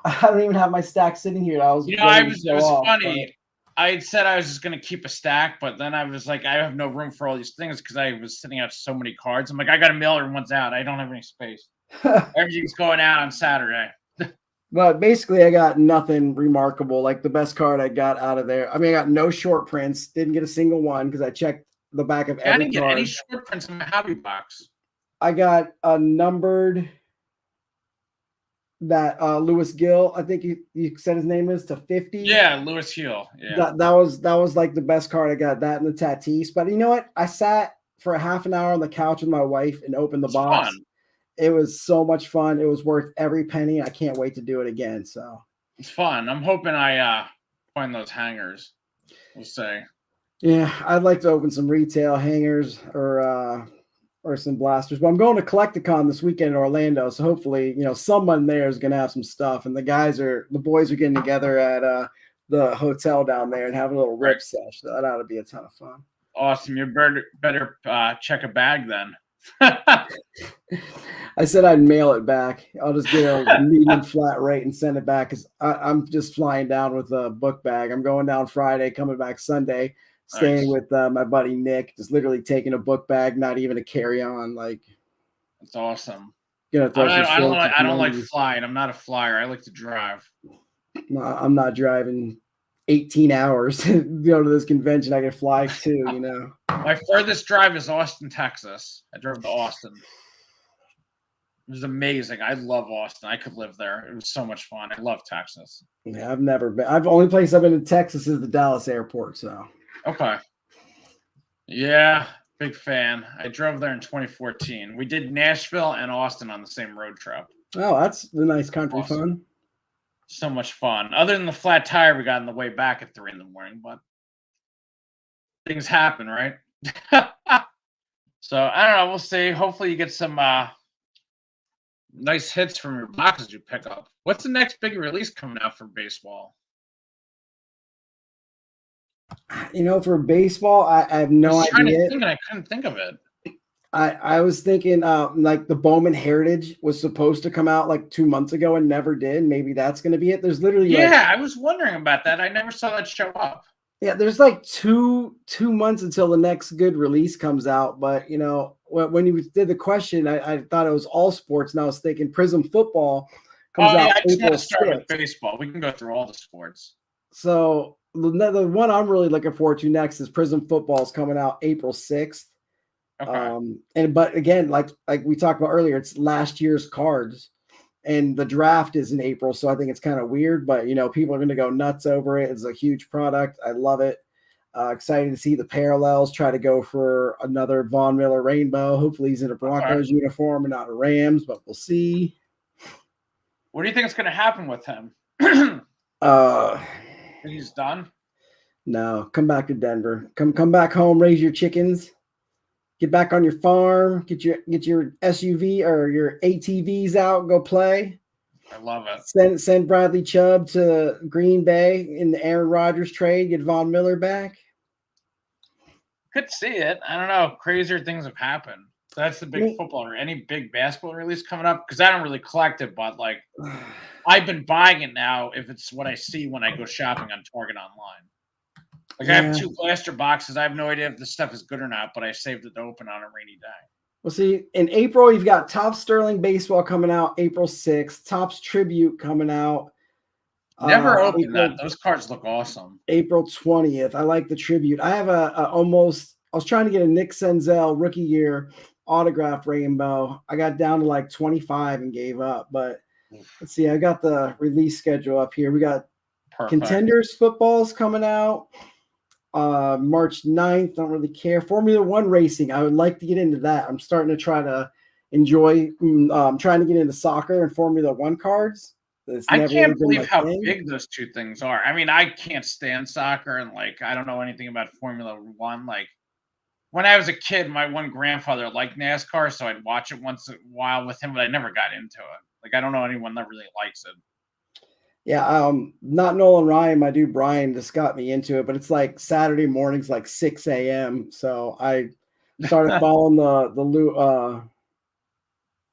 I don't even have my stack sitting here. It was funny. But I had said I was just going to keep a stack, but then I was like, I have no room for all these things because I was sitting out so many cards. I'm like, I got to mail everyone's out. I don't have any space. Everything's going out on Saturday. But basically, I got nothing remarkable. Like the best card I got out of there. I got no short prints. Didn't get a single one because I checked the back of every card. I didn't get any short prints in my hobby box. I got a numbered that Lewis Gill, I think you said his name is, to 50. Yeah, Lewis Gill. Yeah. That was like the best card I got, that and the Tatis. But you know what? I sat for a half an hour on the couch with my wife and opened the box. Fun. It was so much fun. It was worth every penny. I can't wait to do it again. So it's fun. I'm hoping I find those hangers. We'll see. Yeah, I'd like to open some retail hangers or some blasters. But I'm going to Collecticon this weekend in Orlando, so hopefully, someone there is going to have some stuff. And the boys are getting together at the hotel down there and having a little rip sesh. So that ought to be a ton of fun. Awesome. You better check a bag then. I said I'd mail it back. I'll just get a medium flat rate and send it back because I'm just flying down with a book bag. I'm going down Friday, coming back Sunday. Staying with my buddy Nick, just literally taking a book bag, not even a carry-on. Like, that's awesome. I don't like flying. I'm not a flyer. I like to drive. I'm not driving 18 hours to go to this convention. I can fly too. My furthest drive is Austin, Texas. I drove to Austin. It was amazing. I love Austin. I could live there. It was so much fun. I love Texas. Yeah, I've never been. Only place I've been in Texas is the Dallas airport. So. Okay. Yeah, big fan. I drove there in 2014. We did Nashville and Austin on the same road trip. Oh, that's a nice country fun. So much fun. Other than the flat tire we got on the way back at 3 a.m, but things happen, right? So I don't know. We'll see. Hopefully, you get some nice hits from your boxes you pick up. What's the next big release coming out for baseball? For baseball, I have no I was trying to idea. think, and I couldn't think of it. I was thinking like the Bowman Heritage was supposed to come out like 2 months ago and never did. Maybe that's going to be it. There's literally I was wondering about that. I never saw that show up. Yeah, there's like two months until the next good release comes out. But when you did the question, I thought it was all sports, and I was thinking Prism Football comes out I just want April to start 6th. with baseball. We can go through all the sports. So the one I'm really looking forward to next is Prism Football is coming out April 6th. Okay. But again, like we talked about earlier, it's last year's cards, and the draft is in April, so I think it's kind of weird. But people are going to go nuts over it. It's a huge product. I love it. Excited to see the parallels. Try to go for another Von Miller rainbow. Hopefully, he's in a Broncos uniform and not a Rams, but we'll see. What do you think is going to happen with him? He's done. No, come back to Denver. Come back home. Raise your chickens. Get back on your farm, get your SUV or your ATVs out, go play. I love it. Send Bradley Chubb to Green Bay in the Aaron Rodgers trade, get Von Miller back. Could see it. I don't know. Crazier things have happened. So that's the big football or any big basketball release coming up? Because I don't really collect it, but like I've been buying it now if it's what I see when I go shopping on Target online. Like I have 2 blaster boxes. I have no idea if this stuff is good or not, but I saved it to open on a rainy day. Well, see, in April, you've got Topps Sterling Baseball coming out April 6th, Topps Tribute coming out. Never opened that. Those cards look awesome. April 20th. I like the Tribute. I have I was trying to get a Nick Senzel rookie year autograph rainbow. I got down to like 25 and gave up. But let's see. I got the release schedule up here. We got Contenders footballs coming out. March 9th, don't really care. Formula One racing, I would like to get into that. I'm starting to try to enjoy trying to get into soccer and Formula One cards. I can't believe how big those two things are. I mean, I can't stand soccer, and like I don't know anything about Formula One. Like when I was a kid, my one grandfather liked NASCAR, so I'd watch it once in a while with him, but I never got into it. Like I don't know anyone that really likes it. Yeah, not Nolan Ryan, my dude Brian just got me into it, but it's like Saturday mornings, like 6 a.m. So I started following the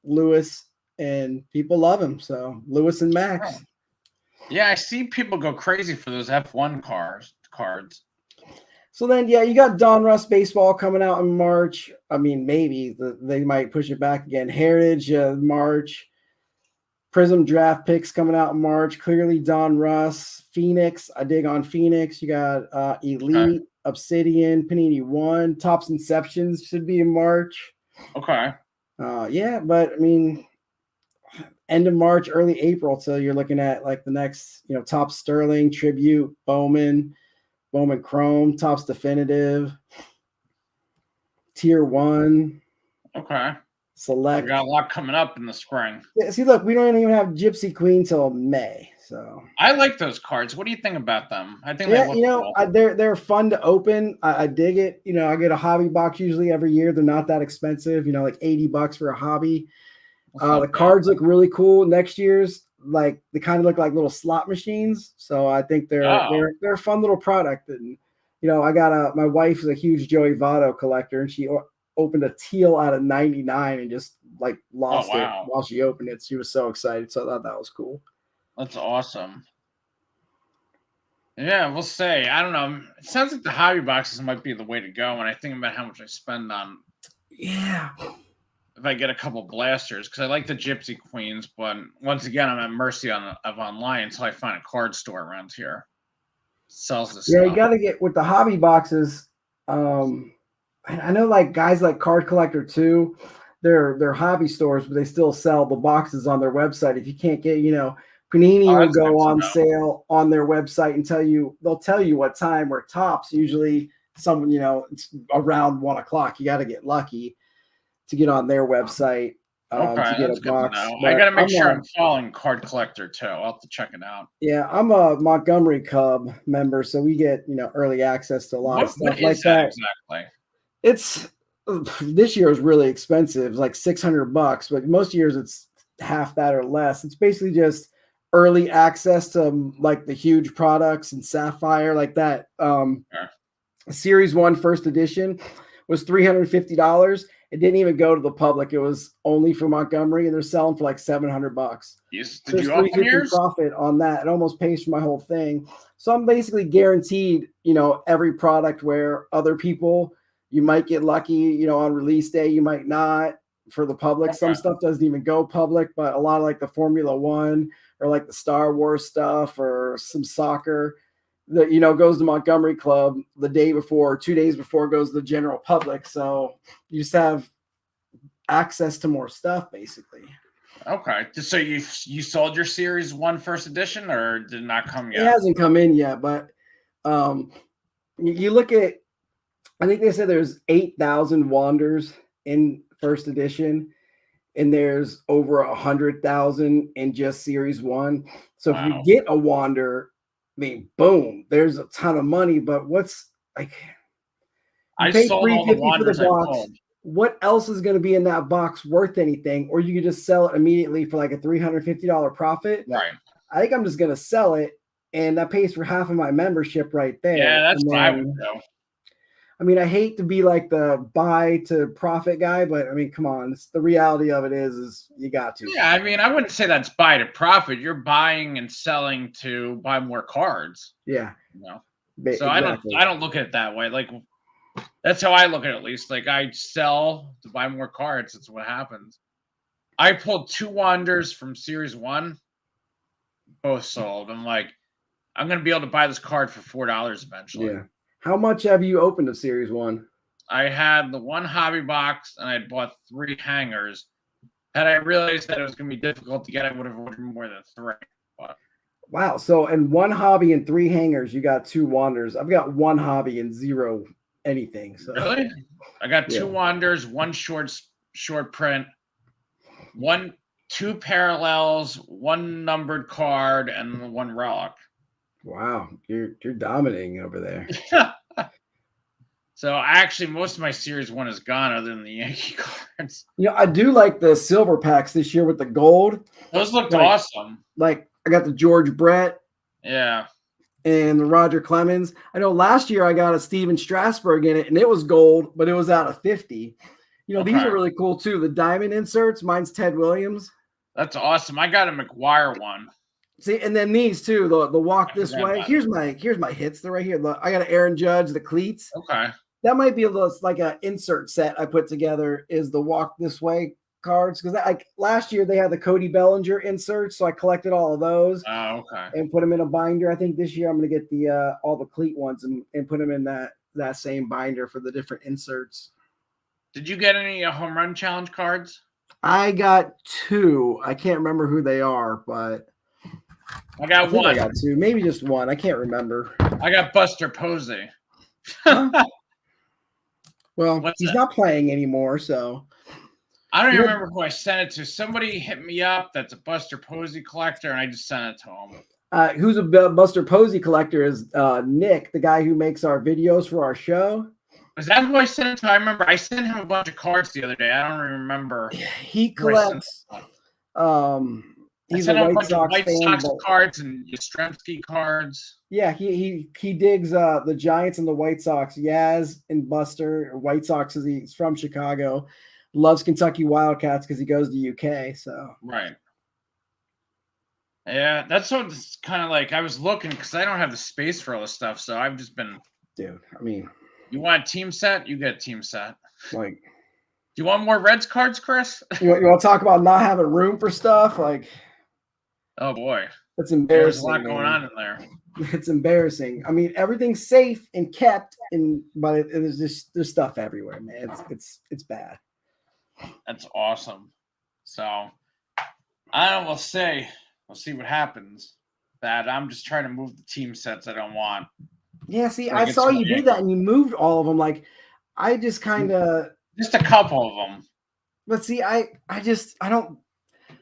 Lewis, and people love him. So Lewis and Max. Yeah, I see people go crazy for those F1 cards. So then, you got Donruss baseball coming out in March. I mean, maybe they might push it back again. Heritage March. Prism draft picks coming out in March. Clearly, Donruss, Phoenix. I dig on Phoenix. You got Elite, Obsidian, Panini 1. Topps Inceptions should be in March. Okay. But I mean, end of March, early April. So you're looking at like the next, Topps Sterling, Tribute, Bowman Chrome, Topps Definitive, Tier 1. Okay. Select. We got a lot coming up in the spring. Yeah, see, look, we don't even have Gypsy Queen till May. So I like those cards. What do you think about them? I think they look cool. They're fun to open. I dig it. I get a hobby box usually every year. They're not that expensive. Like $80 for a hobby. The cards look really cool. Next year's like they kind of look like little slot machines. So I think they're a fun little product. And I got my wife is a huge Joey Votto collector, and she opened a teal out of 99 and just like lost it while she opened it. She was so excited. So I thought that was cool. That's awesome. Yeah, we'll say. I don't know. It sounds like the hobby boxes might be the way to go when I think about how much I spend on. Yeah. If I get a couple blasters, because I like the Gypsy Queens, but once again, I'm at mercy of online until I find a card store around here. Sells this stuff. You got to get with the hobby boxes. I know like guys like Card Collector too, they're hobby stores, but they still sell the boxes on their website. If you can't get, Panini will go on sale on their website and they'll tell you what time, or Topps usually it's around 1 o'clock. You got to get lucky to get on their website. Okay, to get that's a good to box. know. I But gotta make sure I'm following Card Collector too. I'll have to check it out. yeah, I'm a Montgomery Cub member, so we get early access to a lot of stuff What like is that that. exactly? It's this year is really expensive, like $600, but most years it's half that or less. It's basically just early access to like the huge products and Sapphire like that. Sure. Series 1 first edition was $350. It didn't even go to the public. It was only for Montgomery, and they're selling for like $700. Did There's you open 350 yours? profit on that. It almost pays for my whole thing. So I'm basically guaranteed, every product where other people, you might get lucky, on release day, you might not for the public. Okay. Some stuff doesn't even go public, but a lot of like the Formula One or like the Star Wars stuff or some soccer that, goes to Montgomery Club the day before, 2 days before it goes to the general public. So you just have access to more stuff basically. Okay. So you sold your Series 1 first edition, or did it not come yet? It hasn't come in yet, but you look at, I think they said there's 8,000 Wanders in first edition, and there's over 100,000 in just Series 1. So if you get a Wander, I mean, boom, there's a ton of money. But what's like, I sold all the Wanders I pulled. What else is going to be in that box worth anything? Or you could just sell it immediately for like a $350 profit. Right. I think I'm just going to sell it, and that pays for half of my membership right there. Yeah, that's what I would do. I mean, I hate to be like the buy to profit guy, but I mean, come on. The reality of it is you got to. Yeah, I mean, I wouldn't say that's buy to profit. You're buying and selling to buy more cards. Yeah. So exactly. I don't look at it that way. Like, that's how I look at it, at least. Like, I sell to buy more cards. That's what happens. I pulled 2 Wanders from Series 1. Both sold. I'm like, I'm going to be able to buy this card for $4 eventually. Yeah. How much have you opened of Series 1? I had the 1 hobby box, and I bought 3 hangers. Had I realized that it was going to be difficult to get, I would have ordered more than 3. But wow. So in 1 hobby and 3 hangers, you got 2 Wanders. I've got 1 hobby and 0 anything. So really? I got 2 Wanders, 1 short print, 2 parallels, 1 numbered card, and 1 relic. Wow, you're dominating over there. So actually, most of my Series 1 is gone, other than the Yankee cards. I do like the silver packs this year with the gold. Those looked awesome. Like I got the George Brett. Yeah. And the Roger Clemens. I know last year I got a Steven Strasburg in it, and it was gold, but it was out of 50. These are really cool too. The diamond inserts. Mine's Ted Williams. That's awesome. I got a McGuire one. See, and then these too. The walk this way. Here's my hits. They're right here. I got an Aaron Judge, the cleats. Okay. That might be like an insert set I put together. Is the walk this way cards, because like last year they had the Cody Bellinger inserts, so I collected all of those. Oh, okay. And put them in a binder. I think this year I'm going to get the all the cleat ones and put them in that same binder for the different inserts. Did you get any home run challenge cards? I got 2. I can't remember who they are, but I got 1. I got 2, maybe just 1. I can't remember. I got Buster Posey. Huh? Well, he's not playing anymore, so. I don't even remember who I sent it to. Somebody hit me up that's a Buster Posey collector, and I just sent it to him. Who's a Buster Posey collector is Nick, the guy who makes our videos for our show. Is that who I sent it to? I remember I sent him a bunch of cards the other day. I don't remember. He collects. He's a White Sox cards and Yastrzemski cards. Yeah, he digs the Giants and the White Sox. Yaz and Buster, White Sox, he's from Chicago. Loves Kentucky Wildcats because he goes to UK. So right. Yeah, that's what it's kind of like. I was looking because I don't have the space for all this stuff, so I've just been. Dude, I mean, you want a team set? You get a team set. Like, do you want more Reds cards, Chris? You want to talk about not having room for stuff? Like, oh boy, that's embarrassing. There's a lot going on in there. It's embarrassing. I mean, everything's safe and kept, but there's stuff everywhere, man. It's bad. That's awesome. So I don't know. We'll see what happens. That I'm just trying to move the team sets I don't want. Yeah, see, I saw you do that and you moved all of them. Like, I just kind of just a couple of them. But see, I don't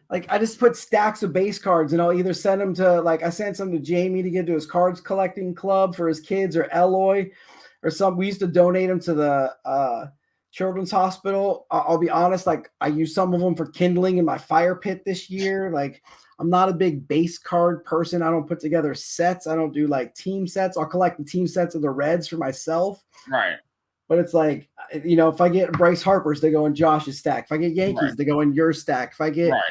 like, I just put stacks of base cards and I'll either send them to, like, I sent some to Jamie to give to his cards collecting club for his kids, or Eloy or some. We used to donate them to the children's hospital. I'll be honest, like, I used some of them for kindling in my fire pit this year. Like, I'm not a big base card person. I don't put together sets. I don't do like team sets. I'll collect the team sets of the Reds for myself. Right. But it's like, you know, if I get Bryce Harper's, they go in Josh's stack. If I get Yankees, Right. they go in your stack. If I get, Right.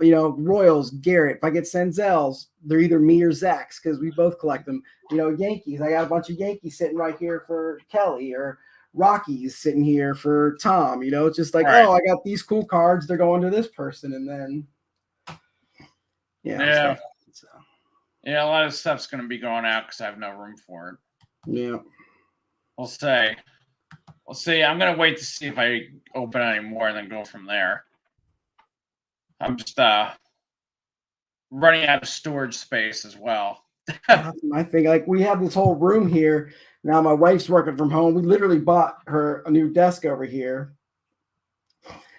you know, Royals, Garrett. If I get Senzel's, they're either me or Zach's, because we both collect them. You know, Yankees, I got a bunch of Yankees sitting right here for Kelly, or Rockies sitting here for Tom. You know, it's just like, Right. oh, I got these cool cards. They're going to this person. And then, yeah. So. Yeah, a lot of stuff's going to be going out because I have no room for it. Yeah. We'll see. We'll see. I'm going to wait to see if I open any more and then go from there. I'm just running out of storage space as well. That's my thing. Like, we have this whole room here. Now my wife's working from home. We literally bought her a new desk over here.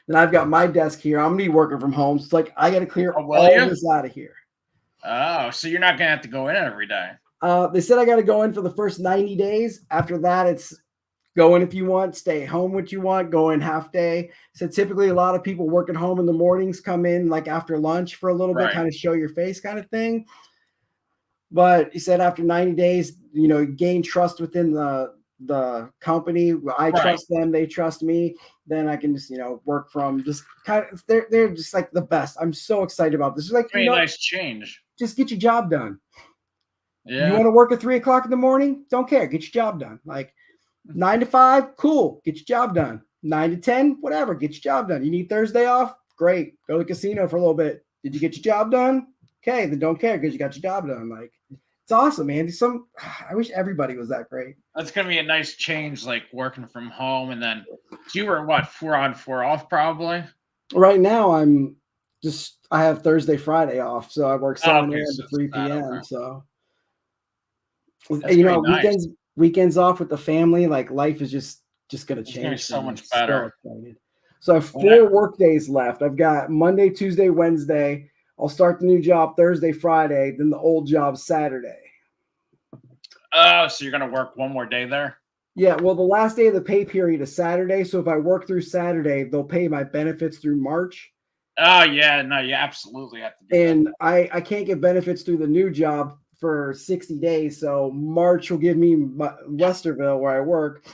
Then I've got my desk here. I'm going to be working from home. So it's like, I got to clear all this out of here. Oh, so you're not going to have to go in every day. They said I got to go in for the first 90 days. After that, it's go in if you want, stay home what you want, go in half day. So typically a lot of people work at home in the mornings, come in like after lunch for a little bit, kind of show your face kind of thing. But he said after 90 days, you know, gain trust within the company. I trust them, they trust me. Then I can just, you know, work from just kind of, they're just like the best. I'm so excited about this. It's like, you know, nice change. Just get your job done. Yeah. You want to work at 3 o'clock in the morning? Don't care. Get your job done. Like 9 to 5, cool. Get your job done. 9 to 10, whatever. Get your job done. You need Thursday off? Great. Go to the casino for a little bit. Did you get your job done? Okay, then don't care because you got your job done. Like, it's awesome, man. I wish everybody was that great. That's gonna be a nice change, like working from home, and then you were what, 4 on 4 off, probably. Right now, I have Thursday, Friday off, so I work 7 a.m. to 3 p.m. So, that's you know, nice. weekends off with the family, like life is just gonna change. So much better. So I have 4 work days left. I've got Monday, Tuesday, Wednesday. I'll start the new job Thursday, Friday, then the old job Saturday. Oh, so you're going to work one more day there? Yeah, well, the last day of the pay period is Saturday. So if I work through Saturday, they'll pay my benefits through March. Oh, yeah. No, you absolutely have to do and that. I can't get benefits through the new job for 60 days. So March will give me Westerville, where I work.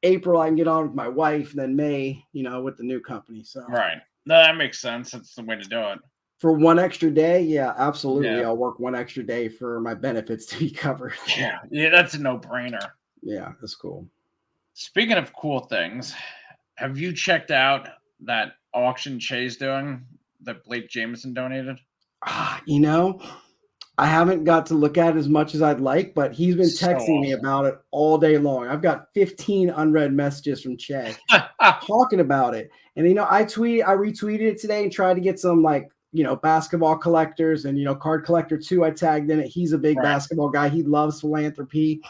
April, I can get on with my wife. And then May, you know, with the new company. So right. No, that makes sense. That's the way to do it. For 1 extra day, yeah, absolutely. Yeah. I'll work 1 extra day for my benefits to be covered. Yeah, that's a no-brainer. Yeah, that's cool. Speaking of cool things, have you checked out that auction Che's doing that Blake Jameson donated? You know, I haven't got to look at it as much as I'd like, but he's been texting me about it all day long. I've got 15 unread messages from Che talking about it. And, you know, I retweeted it today and tried to get some, like, you know, basketball collectors and, you know, card collector too. I tagged in it. He's a big basketball guy. He loves philanthropy. I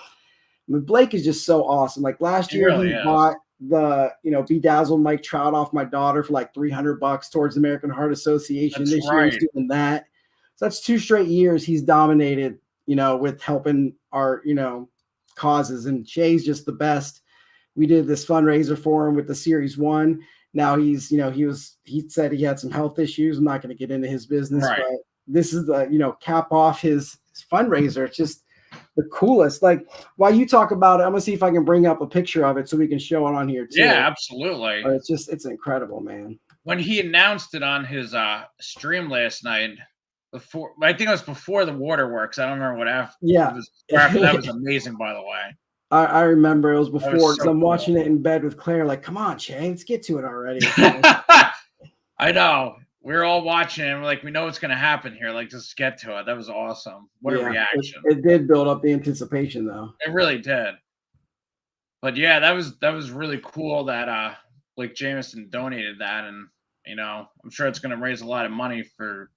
mean, Blake is just so awesome. Like last year, he bought the, you know, Bedazzled Mike Trout off my daughter for like $300 towards American Heart Association. This year he's doing that. So that's 2 straight years he's dominated, you know, with helping our, you know, causes. And Che's just the best. We did this fundraiser for him with the Series 1. Now he's, you know, he said he had some health issues. I'm not going to get into his business, but this is the, you know, cap off his fundraiser. It's just the coolest. Like, while you talk about it, I'm gonna see if I can bring up a picture of it so we can show it on here too. Yeah, absolutely. But it's incredible, man. When he announced it on his stream last night, I think it was before the waterworks. I don't remember what after. Yeah, that was amazing, by the way. I remember it was before because I'm watching it in bed with Claire. Like, come on, Che, let's get to it already. I know. We're all watching and we're like, we know what's going to happen here. Like, just get to it. That was awesome. What a reaction. It did build up the anticipation, though. It really did. But yeah, that was really cool that Blake Jameson donated that, and you know, I'm sure it's going to raise a lot of money for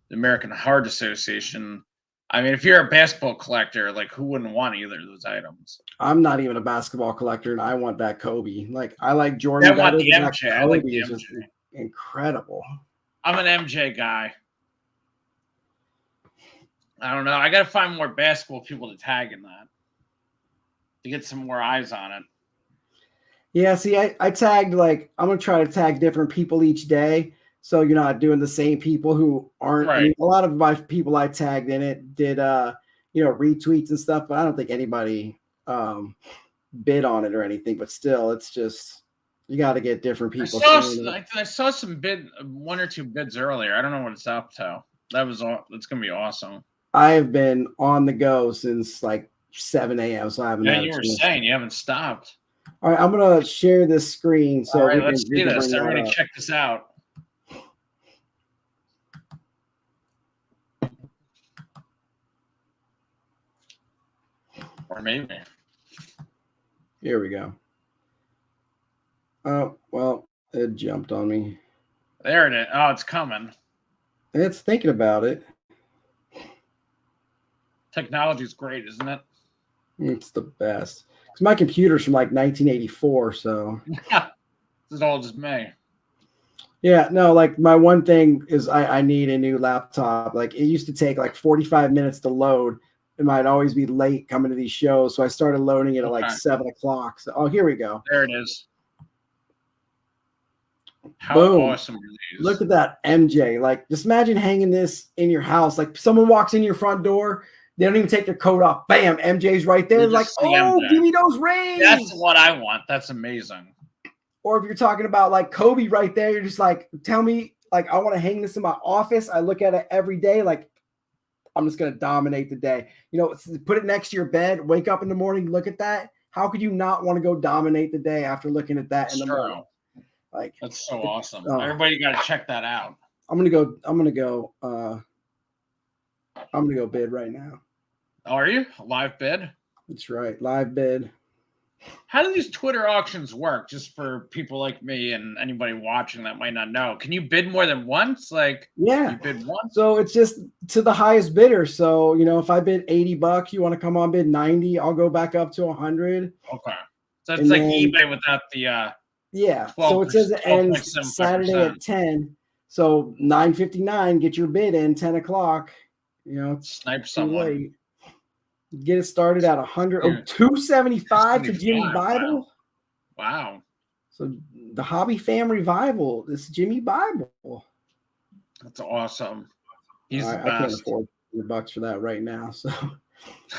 the American Heart Association. I mean, if you're a basketball collector, like, who wouldn't want either of those items? I'm not even a basketball collector, and I want that Kobe. Like, I like Jordan. I want the MJ. I like the MJ. incredible. I'm an MJ guy. I don't know. I got to find more basketball people to tag in that to get some more eyes on it. Yeah, see, I tagged like I'm gonna try to tag different people each day, so you're not doing the same people who aren't. Right. I mean, a lot of my people I tagged in it did retweets and stuff, but I don't think anybody bid on it or anything. But still, it's just you got to get different people. I saw some one or two bids earlier. I don't know what it's up to. That's gonna be awesome. I have been on the go since like 7 a.m. So I haven't. Yeah, you were saying you haven't stopped. All right, I'm gonna share this screen so let's see this. Everybody, check this out. Or maybe. Here we go. Oh, well, it jumped on me. There it is. Oh, it's coming. It's thinking about it. Technology's great, isn't it? It's the best. Because my computer's from like 1984, so. It's all just me. Yeah, no, like my one thing is I need a new laptop. Like it used to take like 45 minutes to load. It might always be late coming to these shows. So I started loading it at like 7 o'clock. So, here we go. There it is. How Boom. Awesome are these? Look at that MJ. Like, just imagine hanging this in your house. Like, someone walks in your front door, they don't even take their coat off. Bam, MJ's right there. Like, oh, MJ. Give me those rings. That's what I want. That's amazing. Or if you're talking about like Kobe right there, you're just like, tell me, like, I want to hang this in my office. I look at it every day. Like, I'm just going to dominate the day. You know, put it next to your bed, wake up in the morning, look at that. How could you not want to go dominate the day after looking at that in the morning? Like, that's so awesome. Everybody got to check that out. I'm gonna go bid right now. Are you live bid? That's right, live bid. How do these Twitter auctions work? Just for people like me and anybody watching that might not know. Can you bid more than once? Like, yeah, you bid once. So it's just to the highest bidder. So if I bid $80, you want to come on bid 90, I'll go back up to 100. Okay, so it's like eBay without the. Yeah, so it says it ends Saturday at 10. So 9:59, get your bid in 10 o'clock. Snipe someone. Late. Get it started at 100. Oh, 275 to Jimmy Bible. Wow. So the Hobby Fam Revival. This is Jimmy Bible. That's awesome. He's the best. I can't afford $100 for that right now, so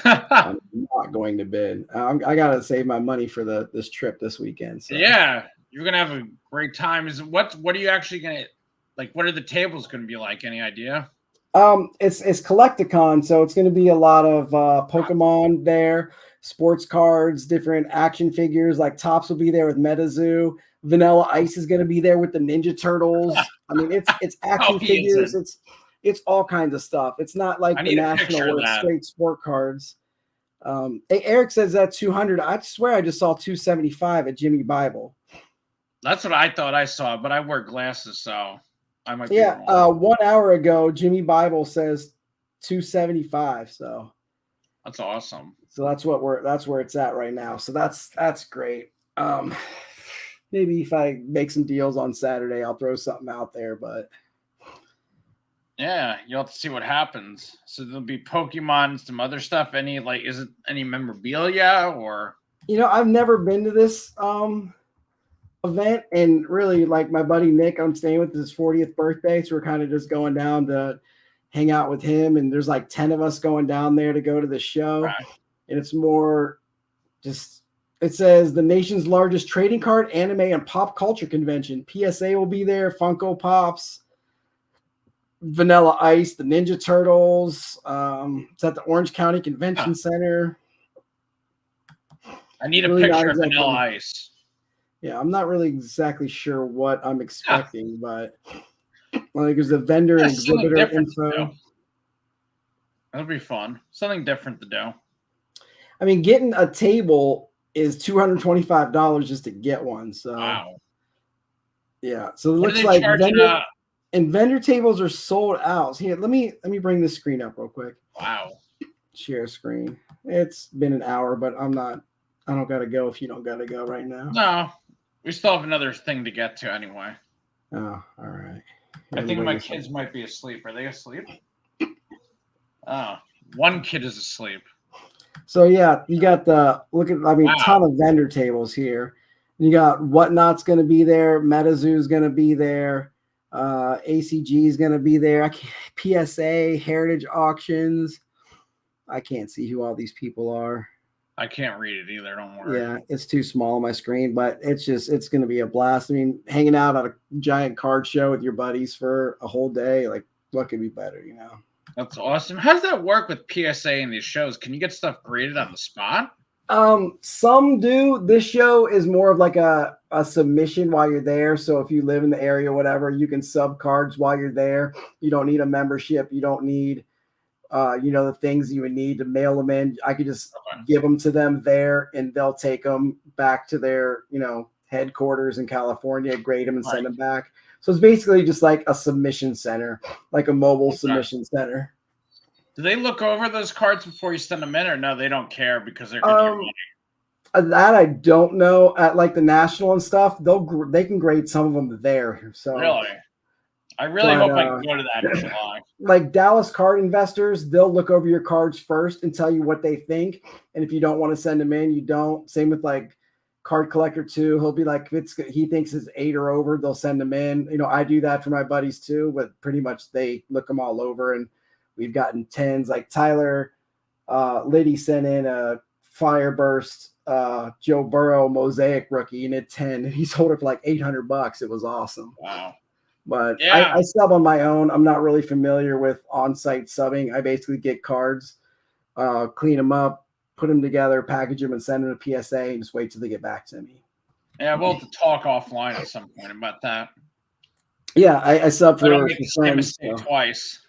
I'm not going to bid. I gotta save my money for this trip this weekend. So. Yeah, you're gonna have a great time. What are you actually gonna like? What are the tables gonna be like? Any idea? It's Collecticon, so it's gonna be a lot of Pokemon there, sports cards, different action figures. Like Topps will be there with MetaZoo. Vanilla Ice is gonna be there with the Ninja Turtles. I mean, it's action figures. It's all kinds of stuff. It's not like the National where it's straight sport cards. Hey, Eric says that 200. I swear I just saw 275 at Jimmy Bible. That's what I thought I saw, but I wear glasses, so I might. Yeah, 1 hour ago, Jimmy Bible says 275. So that's awesome. So that's where it's at right now. So that's great. Maybe if I make some deals on Saturday, I'll throw something out there, but. Yeah, you'll have to see what happens. So there'll be Pokemon, some other stuff. Is it any memorabilia or? I've never been to this event, and really, like my buddy Nick, I'm staying with his 40th birthday, so we're kind of just going down to hang out with him. And there's like 10 of us going down there to go to the show, right. And it's more just. It says the nation's largest trading card, anime, and pop culture convention. PSA will be there. Funko Pops. Vanilla Ice, the Ninja Turtles. It's at the Orange County Convention Center. I need a picture of Vanilla Ice. Yeah, I'm not really exactly sure what I'm expecting, but like there's a vendor and exhibitor info. That'll be fun. Something different to do. I mean, getting a table is $225 just to get one. So wow. Yeah. So it looks like vendor tables are sold out. So here, let me bring this screen up real quick. Wow. Share screen. It's been an hour, but I don't gotta go if you don't gotta go right now. No, we still have another thing to get to anyway. Oh, all right. I think my kids might be asleep. Are they asleep? Oh, one kid is asleep. So yeah, you got ton of vendor tables here. You got Whatnot's going to be there, MetaZoo's going to be there, ACG is going to be there. PSA, Heritage Auctions. I can't see who all these people are. I can't read it either. Don't worry. Yeah, it's too small on my screen, but it's going to be a blast. I mean, hanging out at a giant card show with your buddies for a whole day, like what could be better, you know? That's awesome. How does that work with PSA and these shows? Can you get stuff graded on the spot? Some do. This show is more of like a submission while you're there. So if you live in the area or whatever, you can sub cards while you're there. You don't need a membership. You don't need the things you would need to mail them in. I could just give them to them there and they'll take them back to their, headquarters in California, grade them and send them back. So it's basically just like a submission center, like a mobile submission center. Do they look over those cards before you send them in, or no, they don't care because they're getting your money? That I don't know. At like the national and stuff, they can grade some of them there. So really, I really hope I can go to that in July. Like Dallas card investors, they'll look over your cards first and tell you what they think. And if you don't want to send them in, you don't. Same with like Card Collector 2. He'll be like, if he thinks it's 8 or over, they'll send them in. I do that for my buddies too, but pretty much they look them all over. And we've gotten 10s. Like Tyler Liddy sent in a Fireburst Joe Burrow Mosaic rookie and it's 10. And he sold it for like $800. It was awesome. Wow. But yeah. I sub on my own. I'm not really familiar with on-site subbing. I basically get cards, clean them up, put them together, package them, and send them to PSA and just wait till they get back to me. Yeah, we'll have to talk offline at some point about that. Yeah, I sub for friends. Twice.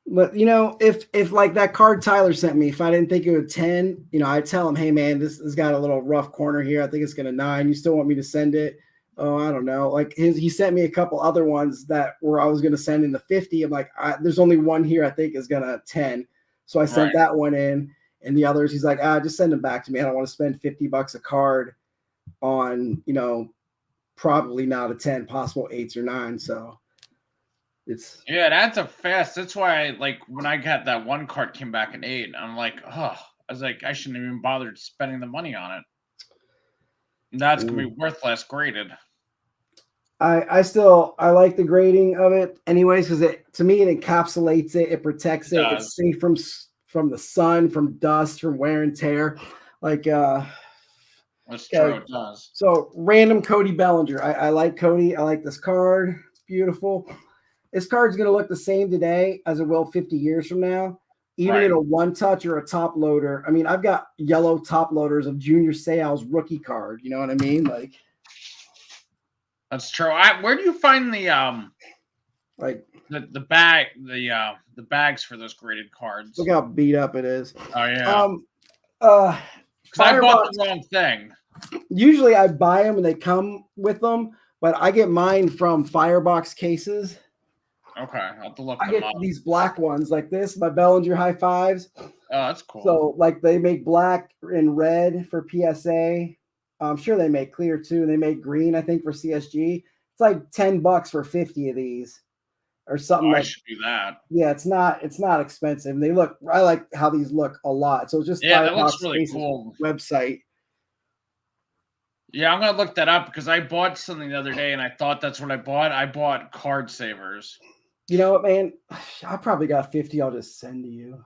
But if like that card Tyler sent me, if I didn't think it was 10, I'd tell him, hey man, this has got a little rough corner here. I think it's gonna 9. You still want me to send it? Oh, I don't know. Like he sent me a couple other ones that where I was gonna send in the 50. I'm like, there's only one here I think is gonna 10. So I sent that one in, and the others he's like, just send them back to me. I don't want to spend $50 a card on probably not a 10, possible 8s or 9. So that's a fast. That's why when I got that one card came back an 8, I'm like, I was like, I shouldn't even bother spending the money on it. That's gonna be worth less graded. I like the grading of it anyways, because to me it encapsulates it, it protects it, it's safe from the sun, from dust, from wear and tear. Like that's true, it does. So random Cody Bellinger. I like Cody. I like this card. It's beautiful. This card's gonna look the same today as it will 50 years from now. Even in a one touch or a top loader. I mean, I've got yellow top loaders of Junior Seau's rookie card. You know what I mean? Like that's true. Where do you find the the bags for those graded cards? Look how beat up it is. Oh yeah. I bought the wrong thing. Usually I buy them and they come with them, but I get mine from Firebox cases. Okay, I'll have to look. I get these black ones like this, my Bellinger high fives. Oh, that's cool. So like they make black and red for PSA. I'm sure they make clear too. They make green, I think, for CSG. It's like $10 for 50 of these, or something. I should do that. Yeah, it's not expensive. And they look. I like how these look a lot. So it's just that looks really cool. Website. Yeah, I'm gonna look that up because I bought something the other day and I thought that's what I bought. I bought card savers. You know what, man? I probably got 50. I'll just send to you.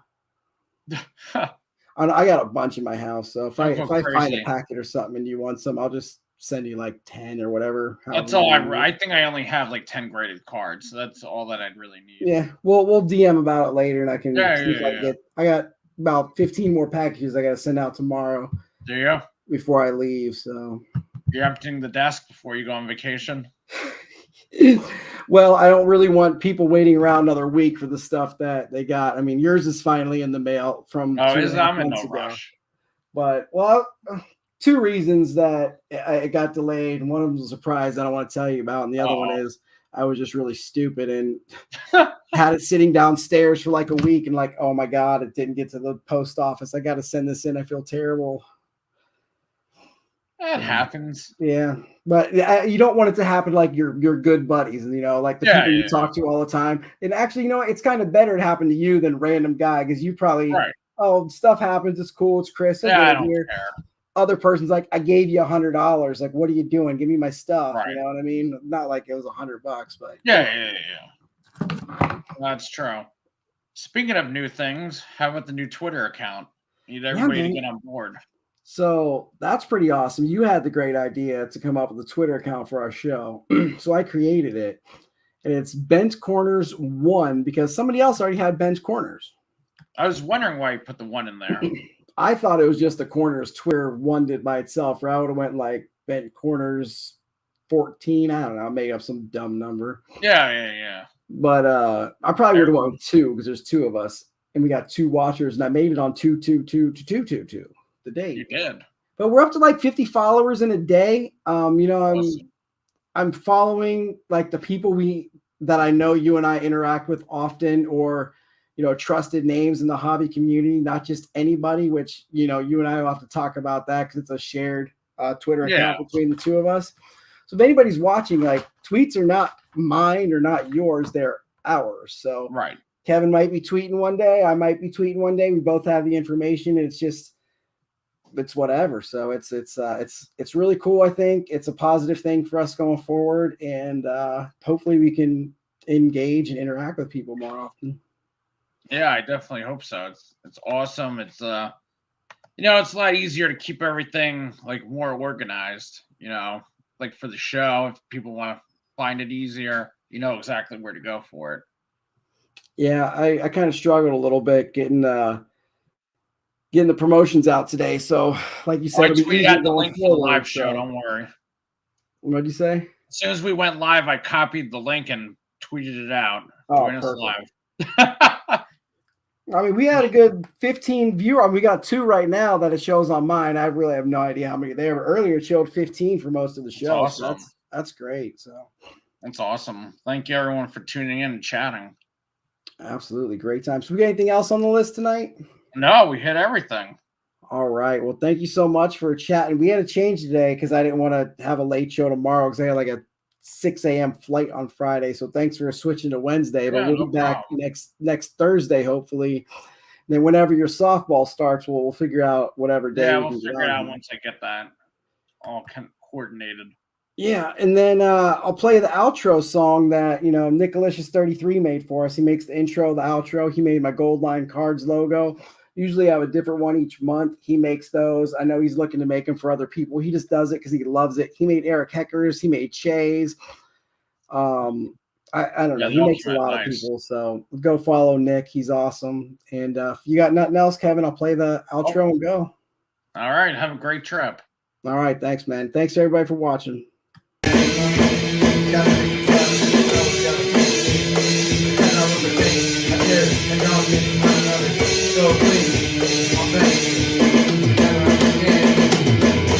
I got a bunch in my house, so if I find a packet or something and you want some, I'll just send you like 10 or whatever. That's all. I think I only have like 10 graded cards, so that's all that I'd really need. Yeah, we'll DM about it later, and I can see if I can get. I got about 15 more packages I got to send out tomorrow. Do you? Before I leave, so you're emptying the desk before you go on vacation. Well, I don't really want people waiting around another week for the stuff that they got. I mean, yours is finally in the mail from. I'm in no rush. But two reasons that it got delayed. One of them was a surprise I don't want to tell you about, and the other one is I was just really stupid and had it sitting downstairs for like a week, and like, oh my god, it didn't get to the post office. I got to send this in. I feel terrible. It happens. Yeah, but you don't want it to happen like your good buddies, and like the people you talk to all the time. And actually, it's kind of better to happen to you than random guy, because you probably stuff happens. It's cool. It's Chris. I don't care. Other person's like, I gave you $100. Like, what are you doing? Give me my stuff. Right. You know what I mean? Not like it was $100, but yeah. That's true. Speaking of new things, how about the new Twitter account? Need everybody to get on board. So that's pretty awesome. You had the great idea to come up with a Twitter account for our show. So I created it, and it's Bent Corners 1 because somebody else already had Bent Corners. I was wondering why you put the 1 in there. I thought it was just the Corners Twitter 1 did by itself. Or I would have went like Bent Corners 14. I don't know. I made up some dumb number. Yeah. But I probably would have went with 2 because there's 2 of us, and we got 2 watchers, and I made it on 222 the day. You did. But we're up to like 50 followers in a day. I'm following like the people that I know you and I interact with often, or trusted names in the hobby community, not just anybody, which you and I will have to talk about that because it's a shared Twitter account between the 2 of us. So if anybody's watching, like, tweets are not mine or not yours, they're ours. So Kevin might be tweeting one day, I might be tweeting one day. We both have the information, and it's whatever. So it's really cool. I think it's a positive thing for us going forward, and hopefully we can engage and interact with people more often. Yeah, I definitely hope so. It's awesome. It's it's a lot easier to keep everything like more organized, like for the show. If people want to find it easier, you know exactly where to go for it. Yeah, I kind of struggled a little bit getting the promotions out today. So like you said, we got the link for the live show. Don't worry. What'd you say? As soon as we went live, I copied the link and tweeted it out. Join us live. I mean, we had a good 15 viewers. We got 2 right now that it shows on mine. I really have no idea how many there were. Earlier, it showed 15 for most of the show. That's awesome. So that's great. So that's awesome. Thank you, everyone, for tuning in and chatting. Absolutely. Great time. So we got anything else on the list tonight? No, we hit everything. All right. Well, thank you so much for chatting. We had to change today because I didn't want to have a late show tomorrow because I had like a 6 a.m. flight on Friday. So thanks for switching to Wednesday. But we'll be back next Thursday, hopefully. And then whenever your softball starts, we'll figure out whatever day. Yeah, we'll figure it out once I get that all coordinated. Yeah, and then I'll play the outro song that Nicolicious33 made for us. He makes the intro, the outro. He made my Gold Line Cards logo. Usually I have a different one each month. He makes those. I know he's looking to make them for other people. He just does it because he loves it. He made Eric Heckers. He made Chay's. I don't know. He makes a lot of people. So go follow Nick. He's awesome. And if you got nothing else, Kevin, I'll play the outro and go. All right. Have a great trip. All right. Thanks, man. Thanks, everybody, for watching. So please,